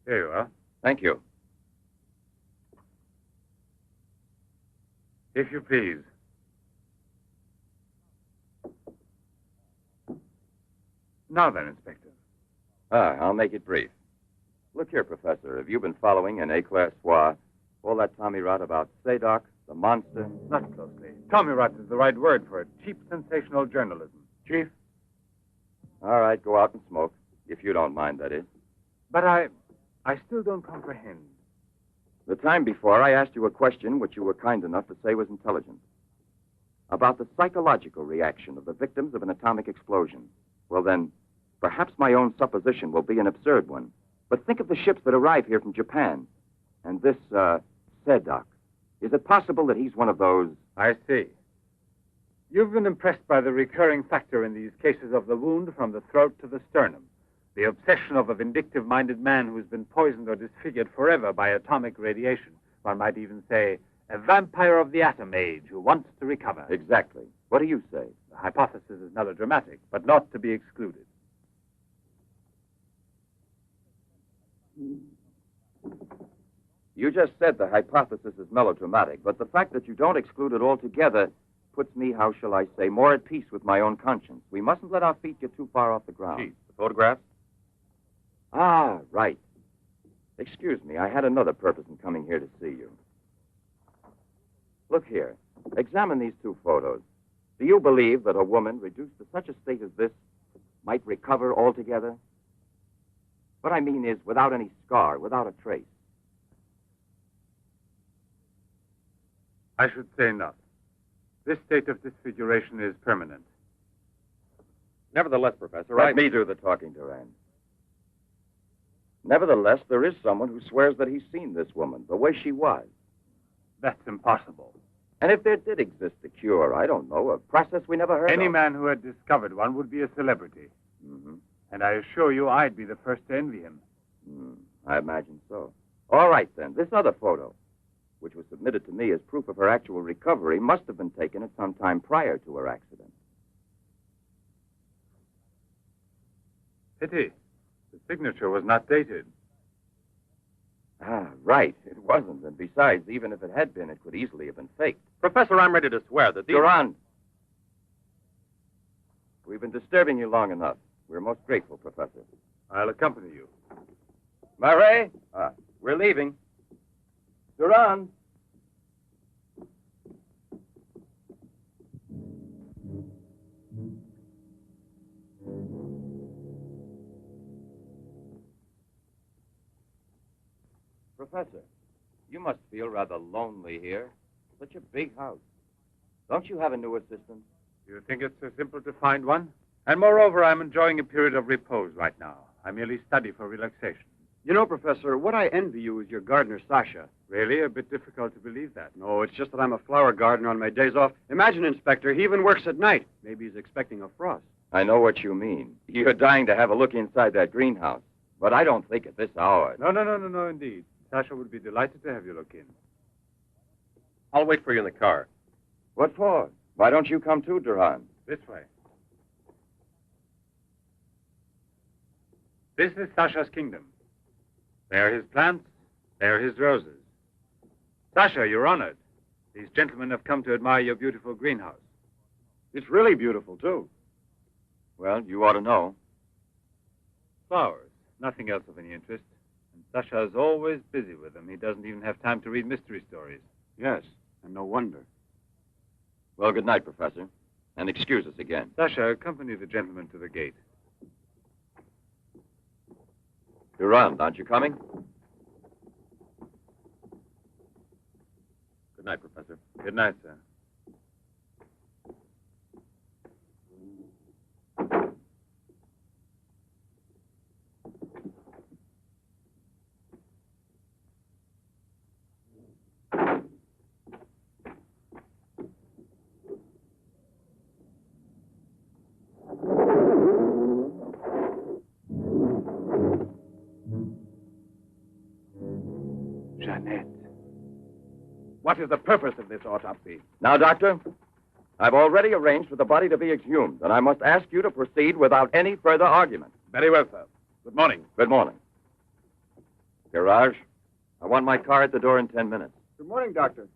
Here you are. Thank you. If you please. Now then, Inspector. I'll make it brief. Look here, Professor. Have you been following in A-Class Soir all that Tommy rot about Seddok, the monster? Not closely. Tommy rot is the right word for it. Cheap, sensational journalism. Chief? All right, go out and smoke. If you don't mind, that is. But I still don't comprehend. The time before, I asked you a question which you were kind enough to say was intelligent. About the psychological reaction of the victims of an atomic explosion. Well, then, perhaps my own supposition will be an absurd one. But think of the ships that arrive here from Japan. And this, Seddok. Is it possible that he's one of those? I see. You've been impressed by the recurring factor in these cases of the wound from the throat to the sternum. The obsession of a vindictive-minded man who's been poisoned or disfigured forever by atomic radiation. One might even say, a vampire of the atom age who wants to recover. Exactly. What do you say? The hypothesis is melodramatic, but not to be excluded. You just said the hypothesis is melodramatic, but the fact that you don't exclude it altogether puts me, how shall I say, more at peace with my own conscience. We mustn't let our feet get too far off the ground. Chief, the photographs? Ah, right. Excuse me, I had another purpose in coming here to see you. Look here. Examine these two photos. Do you believe that a woman reduced to such a state as this might recover altogether? What I mean is without any scar, without a trace. I should say not. This state of disfiguration is permanent. Nevertheless, Professor, Let me do the talking, Duran. Nevertheless, there is someone who swears that he's seen this woman, the way she was. That's impossible. And if there did exist a cure, I don't know, a process we never heard of. Any man who had discovered one would be a celebrity. Mm-hmm. And I assure you I'd be the first to envy him. I imagine so. All right, then. This other photo, which was submitted to me as proof of her actual recovery, must have been taken at some time prior to her accident. Pity. The signature was not dated. Ah, right. It wasn't. And besides, even if it had been, it could easily have been faked. Professor, I'm ready to swear that these... Durand! We've been disturbing you long enough. We're most grateful, Professor. I'll accompany you. Murray! We're leaving. Durand! Professor, you must feel rather lonely here. Such a big house. Don't you have a new assistant? You think it's so simple to find one? And moreover, I'm enjoying a period of repose right now. I merely study for relaxation. You know, Professor, what I envy you is your gardener, Sacha. Really? A bit difficult to believe that. No, it's just that I'm a flower gardener on my days off. Imagine, Inspector, he even works at night. Maybe he's expecting a frost. I know what you mean. You're dying to have a look inside that greenhouse. But I don't think at this hour. No, indeed. Sacha would be delighted to have you look in. I'll wait for you in the car. What for? Why don't you come too, Duran? This way. This is Sacha's kingdom. There are his plants. There are his roses. Sacha, you're honored. These gentlemen have come to admire your beautiful greenhouse. It's really beautiful, too. Well, you ought to know. Flowers. Nothing else of any interest. And Sacha's always busy with them. He doesn't even have time to read mystery stories. Yes, and no wonder. Well, good night, Professor. And excuse us again. Sacha, accompany the gentleman to the gate. Durand, aren't you coming? Good night, Professor. Good night, sir. Jeanette. What is the purpose of this autopsy? Now, Doctor, I've already arranged for the body to be exhumed, and I must ask you to proceed without any further argument. Very well, sir. Good morning. Good morning. Garage, I want my car at the door in 10 minutes. Good morning, Doctor.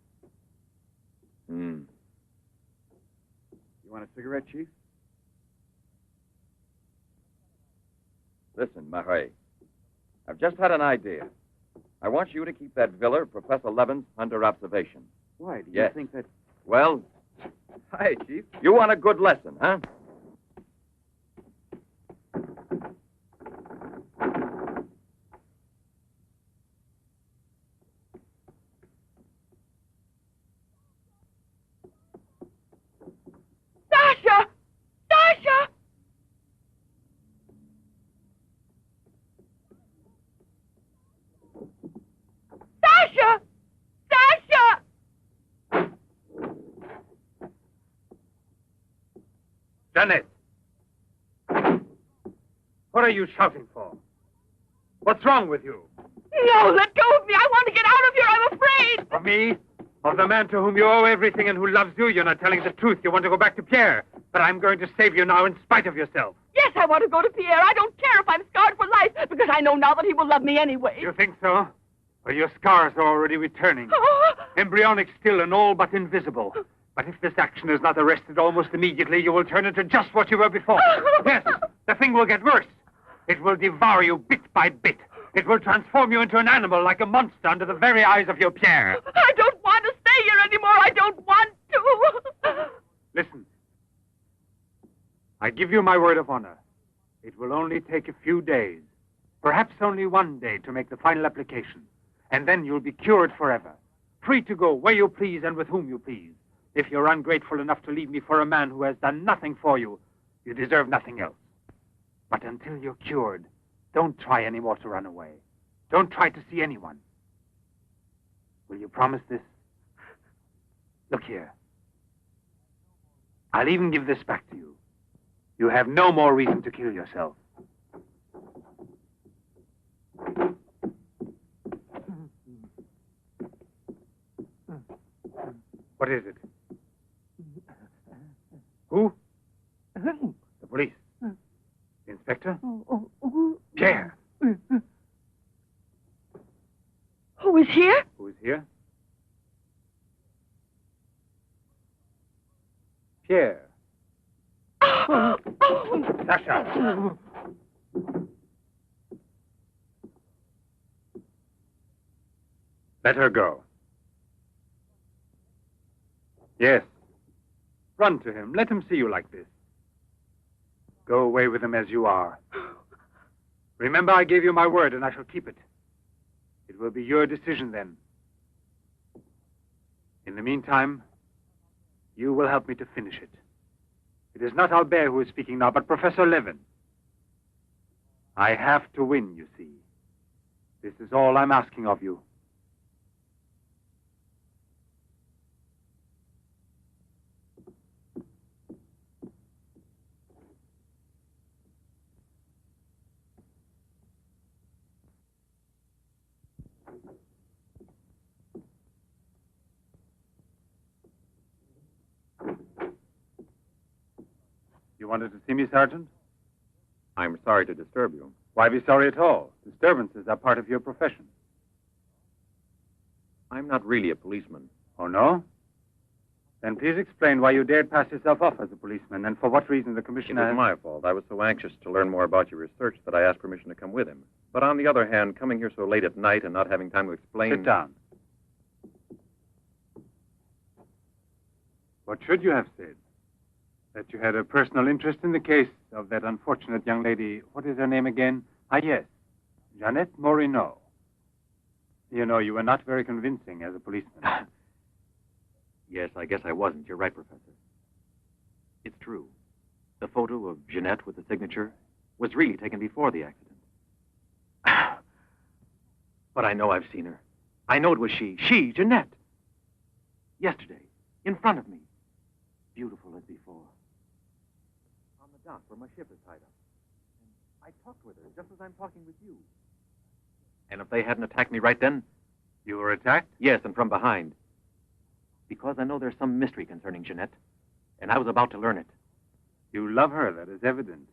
You want a cigarette, Chief? Listen, Marais. I've just had an idea. I want you to keep that villa of Professor Levin's under observation. Why? Do you Yes. think that... Well, Hi, Chief. you want a good lesson, huh? Sasha! Sasha! Sasha! Sasha! Jeanette! What are you shouting for? What's wrong with you? No, let go of me. I want to get out of here. I'm afraid. Of me? Of the man to whom you owe everything and who loves you? You're not telling the truth. You want to go back to Pierre. But I'm going to save you now in spite of yourself. Yes, I want to go to Pierre. I don't care if I'm scarred for life, because I know now that he will love me anyway. You think so? Well, your scars are already returning. Embryonic still and all but invisible. But if this action is not arrested almost immediately, you will turn into just what you were before. Yes, the thing will get worse. It will devour you bit by bit. It will transform you into an animal like a monster under the very eyes of your Pierre. I don't want to stay here anymore. I don't want to. Listen. I give you my word of honor. It will only take a few days, perhaps only one day, to make the final application. And then you'll be cured forever, free to go where you please and with whom you please. If you're ungrateful enough to leave me for a man who has done nothing for you, you deserve nothing else. But until you're cured, don't try any more to run away. Don't try to see anyone. Will you promise this? Look here. I'll even give this back to you. You have no more reason to kill yourself. What is it? Who? The police. The inspector? Pierre. Who is here? Who is here? Pierre. Sacha. Let her go. Yes. Run to him. Let him see you like this. Go away with him as you are. Remember, I gave you my word, and I shall keep it. It will be your decision then. In the meantime, you will help me to finish it. It is not Albert who is speaking now, but Professor Levin. I have to win, you see. This is all I'm asking of you. You wanted to see me, Sergeant? I'm sorry to disturb you. Why be sorry at all? Disturbances are part of your profession. I'm not really a policeman. Oh, no? Then please explain why you dared pass yourself off as a policeman, and for what reason the commissioner... It was my fault. I was so anxious to learn more about your research that I asked permission to come with him. But on the other hand, coming here so late at night and not having time to explain... Sit down. What should you have said? That you had a personal interest in the case of that unfortunate young lady. What is her name again? Ah, yes. Jeanette Morino. You know, you were not very convincing as a policeman. Yes, I guess I wasn't. You're right, Professor. It's true. The photo of Jeanette with the signature was really taken before the accident. But I know I've seen her. I know it was she, Jeanette. Yesterday, in front of me. Beautiful as before. On the dock where my ship is tied up. And I talked with her just as I'm talking with you. And if they hadn't attacked me right then, You were attacked? Yes, and from behind. Because I know there's some mystery concerning Jeanette, and I was about to learn it. You love her, that is evident.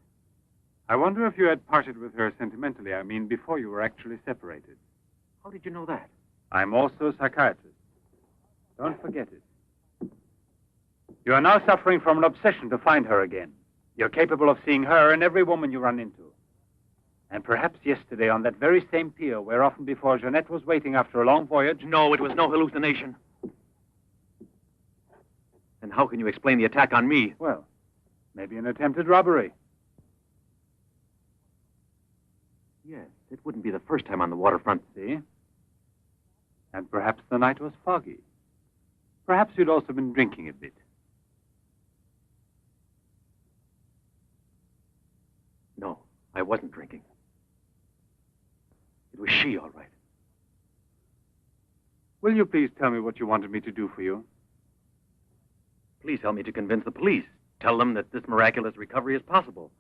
I wonder if you had parted with her sentimentally, I mean, before you were actually separated. How did you know that? I'm also a psychiatrist. Don't forget it. You are now suffering from an obsession to find her again. You're capable of seeing her and every woman you run into. And perhaps yesterday on that very same pier where often before Jeanette was waiting after a long voyage... No, it was no hallucination. And how can you explain the attack on me? Well, maybe an attempted robbery. Yes, it wouldn't be the first time on the waterfront. See? And perhaps the night was foggy. Perhaps you'd also been drinking a bit. No, I wasn't drinking. It was she, all right. Will you please tell me what you wanted me to do for you? Please help me to convince the police. Tell them that this miraculous recovery is possible.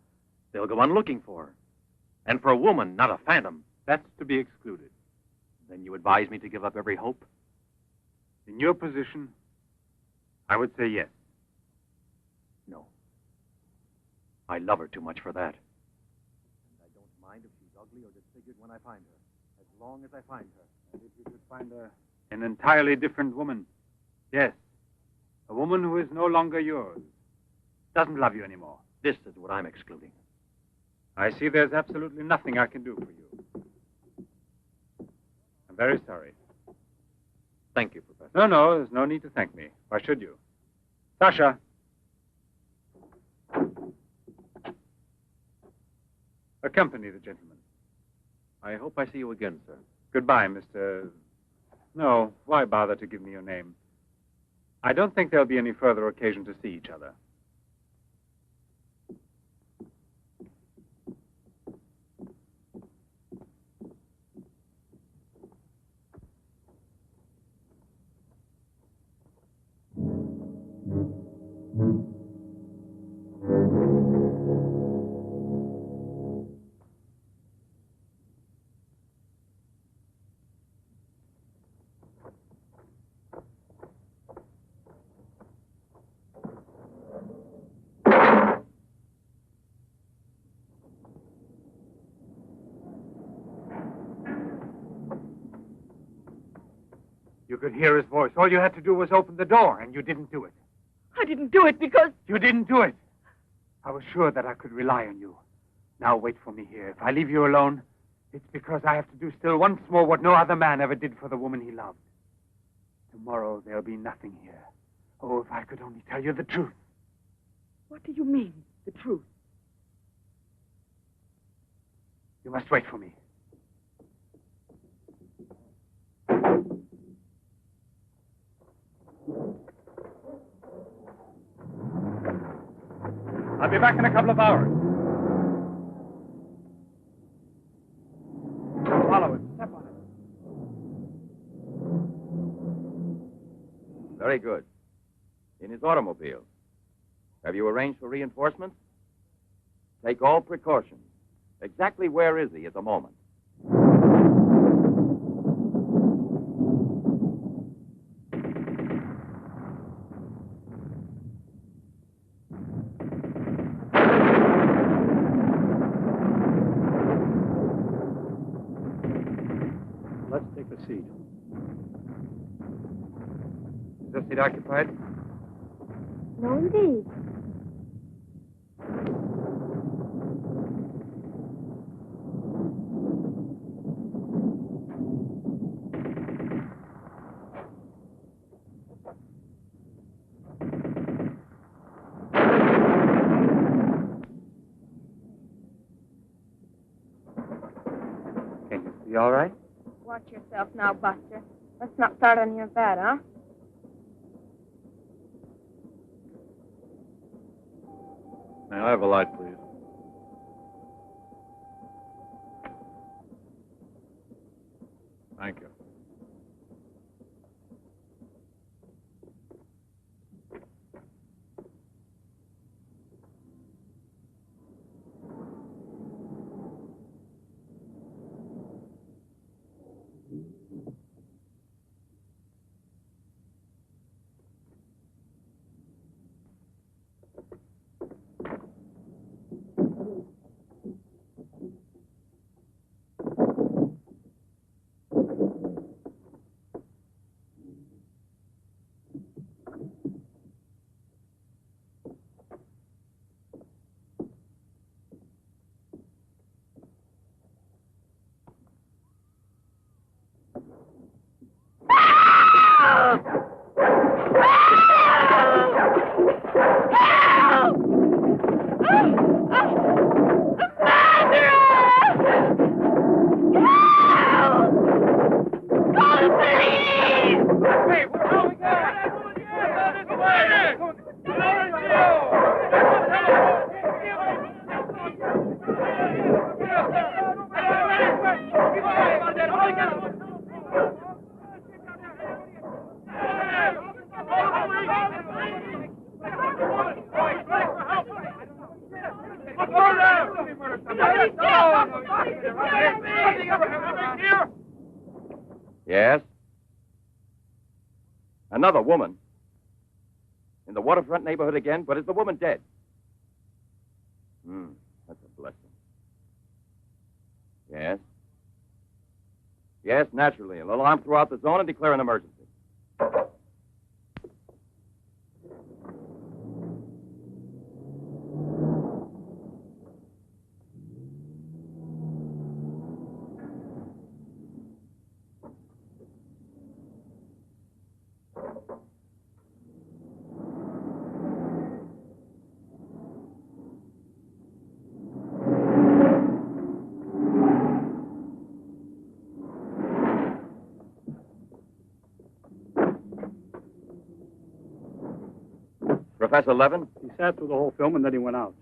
They'll go on looking for her. And for a woman, not a phantom. That's to be excluded. Then you advise me to give up every hope? In your position, I would say yes. No. I love her too much for that. And I don't mind if she's ugly or disfigured when I find her, as long as I find her. And if you could find an entirely different woman. Yes. A woman who is no longer yours. Doesn't love you anymore. This is what I'm excluding. I see there's absolutely nothing I can do for you. I'm very sorry. Thank you, Professor. No, there's no need to thank me. Why should you? Sacha. Accompany the gentleman. I hope I see you again, sir. Goodbye, Mr... No, why bother to give me your name? I don't think there'll be any further occasion to see each other. You could hear his voice. All you had to do was open the door, and you didn't do it. I didn't do it because... You didn't do it. I was sure that I could rely on you. Now wait for me here. If I leave you alone, it's because I have to do still once more what no other man ever did for the woman he loved. Tomorrow there'll be nothing here. Oh, if I could only tell you the truth. What do you mean, the truth? You must wait for me. I'll be back in a couple of hours. Follow it. Step on it. Very good. In his automobile. Have you arranged for reinforcements? Take all precautions. Exactly where is he at the moment? Let's take a seat. Is this seat occupied? No, indeed. Can you see all right? Watch yourself now, Buster. Let's not start on your bed, huh? May I have a light, please? Thank you. Another woman? In the waterfront neighborhood again? But is the woman dead? That's a blessing. Yes? Yes, naturally. An alarm throughout the zone and declare an emergency. Professor Levin? He sat through the whole film and then he went out.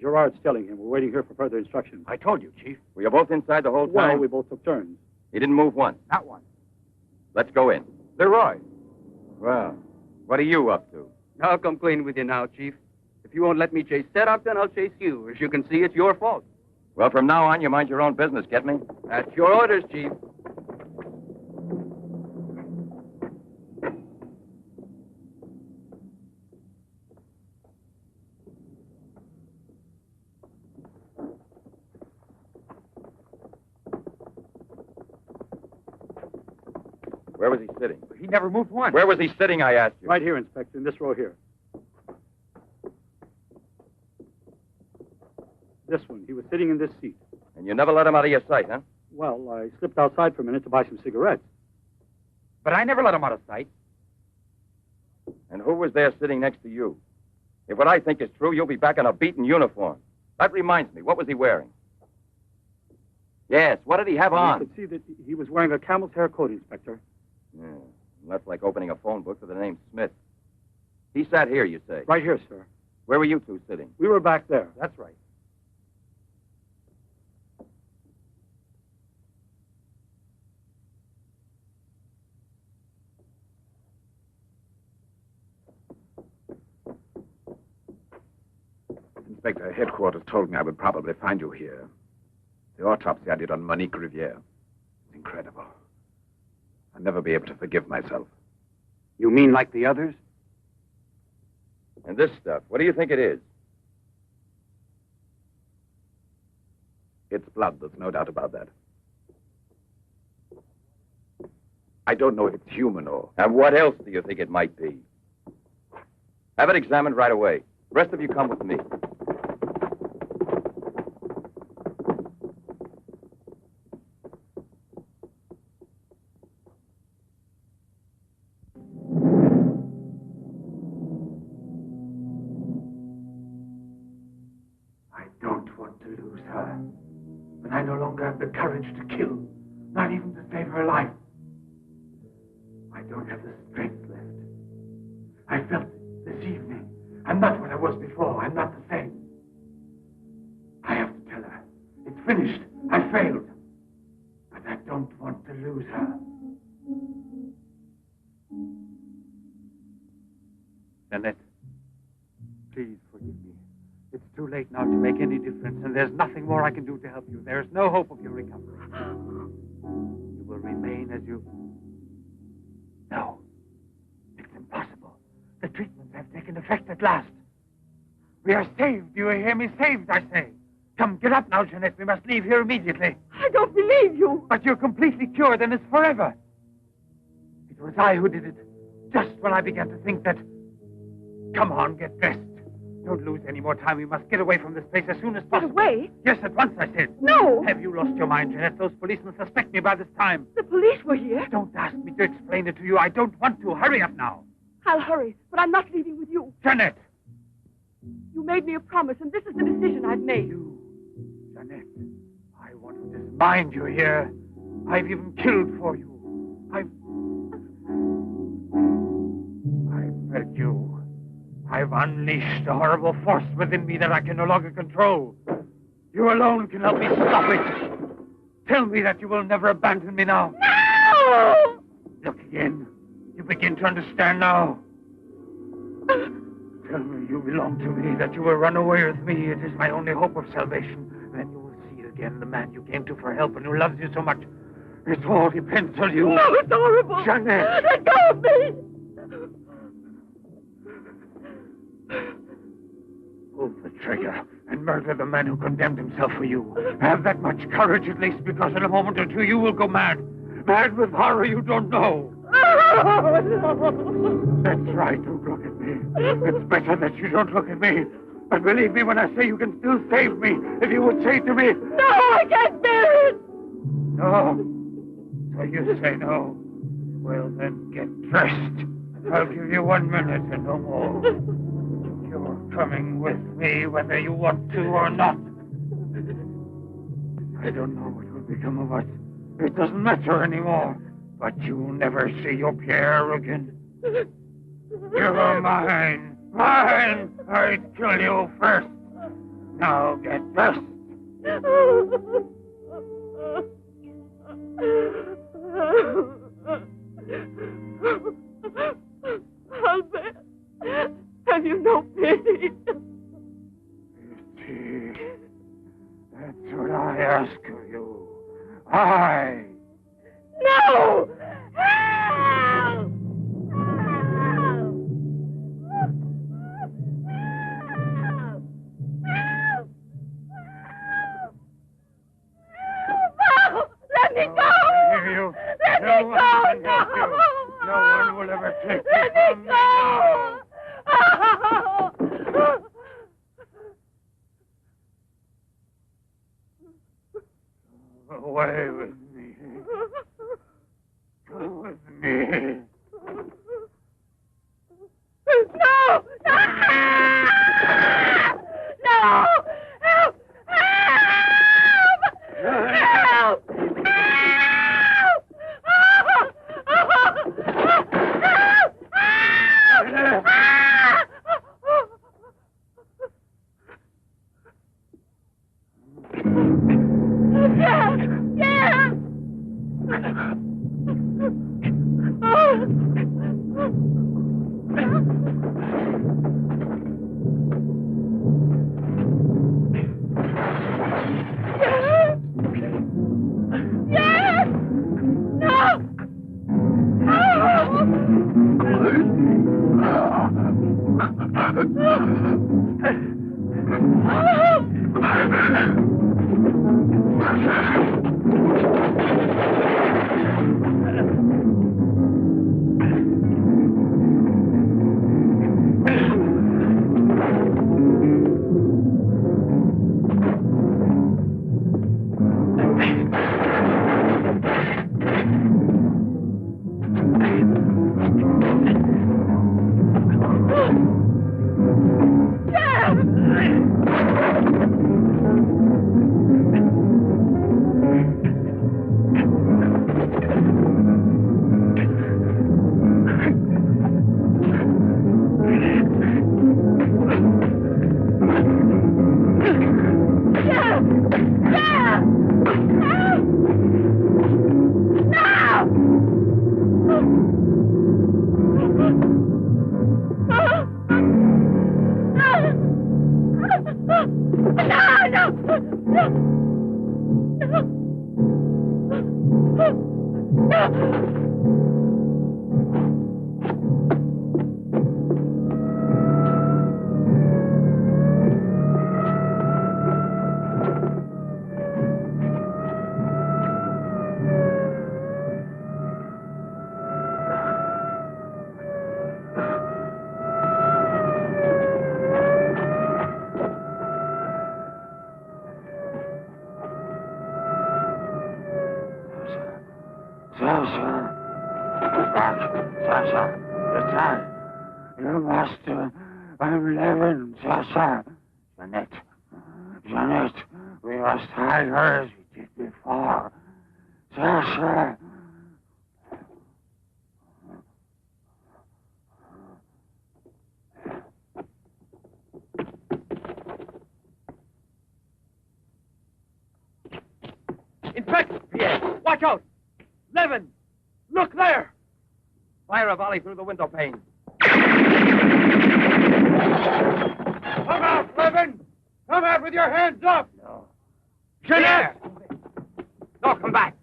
Gerard's telling him. We're waiting here for further instructions. I told you, Chief. Were you both inside the whole time? Well, we both took turns. He didn't move once? Not one. Let's go in. Leroy. Well, what are you up to? I'll come clean with you now, Chief. If you won't let me chase Seddok, then I'll chase you. As you can see, it's your fault. Well, from now on, you mind your own business, get me? That's your orders, Chief. Where was he sitting? He never moved once. Where was he sitting, I asked you? Right here, Inspector, in this row here. This one. He was sitting in this seat. And you never let him out of your sight, huh? Well, I slipped outside for a minute to buy some cigarettes. But I never let him out of sight. And who was there sitting next to you? If what I think is true, you'll be back in a beaten uniform. That reminds me, what was he wearing? Yes, what did he have on? You could see that he was wearing a camel's hair coat, Inspector. Yeah, that's like opening a phone book for the name Smith. He sat here, you say? Right here, sir. Where were you two sitting? We were back there. That's right. Inspector, headquarters told me I would probably find you here. The autopsy I did on Monique Riviere. It's incredible. I'll never be able to forgive myself. You mean like the others? And this stuff, what do you think it is? It's blood, there's no doubt about that. I don't know if it's human or... And what else do you think it might be? Have it examined right away. The rest of you come with me. But I no longer have the courage to kill, not even to save her life. I don't have the strength left. I felt it this evening. I'm not what I was before. I'm not the same. I have to tell her. It's finished. I failed. But I don't want to lose her. Jeanette, please forgive me. It's too late now to make any difference, and there's nothing more I can do to help you. There's no hope of your recovery. You will remain as you... No. It's impossible. The treatments have taken effect at last. We are saved. Do you hear me? Saved, I say. Come, get up now, Jeanette. We must leave here immediately. I don't believe you. But you're completely cured, and it's forever. It was I who did it. Just when I began to think that... Come on, get dressed. Don't lose any more time. We must get away from this place as soon as possible. Get away? Yes, at once, I said. No! Have you lost your mind, Jeanette? Those policemen suspect me by this time. The police were here? Don't ask me to explain it to you. I don't want to. Hurry up now. I'll hurry, but I'm not leaving with you. Jeanette! You made me a promise, and this is the decision I've made. You, Jeanette, I want to dismind you here. I've even killed for you. I've fed you. I've unleashed a horrible force within me that I can no longer control. You alone can help me stop it. Tell me that you will never abandon me now. No! Look again. You begin to understand now. Tell me you belong to me, that you will run away with me. It is my only hope of salvation. Then you will see again the man you came to for help and who loves you so much. It all depends on you. No, it's horrible. Jeanette! Let go of me! traitor and murder the man who condemned himself for you. Have that much courage at least, because in a moment or two you will go mad. Mad with horror you don't know. That's right, don't look at me. It's better that you don't look at me. But believe me when I say you can still save me, if you would say to me... No, I can't bear it! No. So you say no. Well, then get dressed. I'll give you 1 minute and no more. You're coming with me whether you want to or not. I don't know what will become of us. It doesn't matter anymore. But you'll never see your Pierre again. You're mine. Mine! I'd kill you first. Now get dressed. Albert, have you no pity? Pity? That's what I ask of you. I. No! Help! Let me go! Let me go! No one will ever take you Let from me me now. Go away with me. Go with me. No! No! No! Help! Help! Help! Sacha, return. Your master, I'm Levin, Sacha. Jeanette, we must hide her as we did before. Sacha. Inspector! Pierre, watch out! Levin! Look there! Fire a volley through the window pane. Come out, Levin! Come out with your hands up! No. Jeanette! No, come back.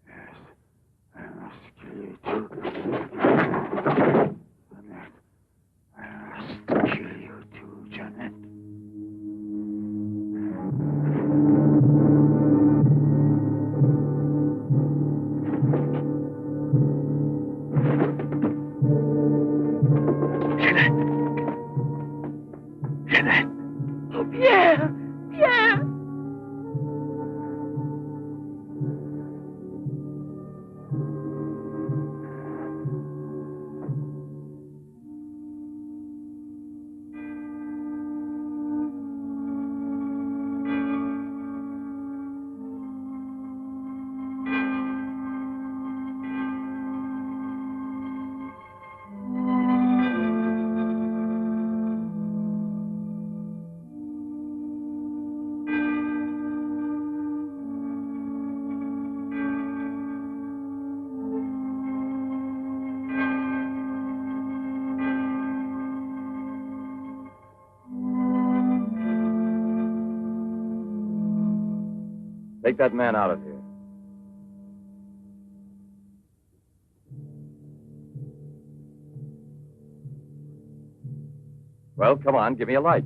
Yes, I must kill you too. Jeanette, I must Take that man out of here. Well, come on, give me a light.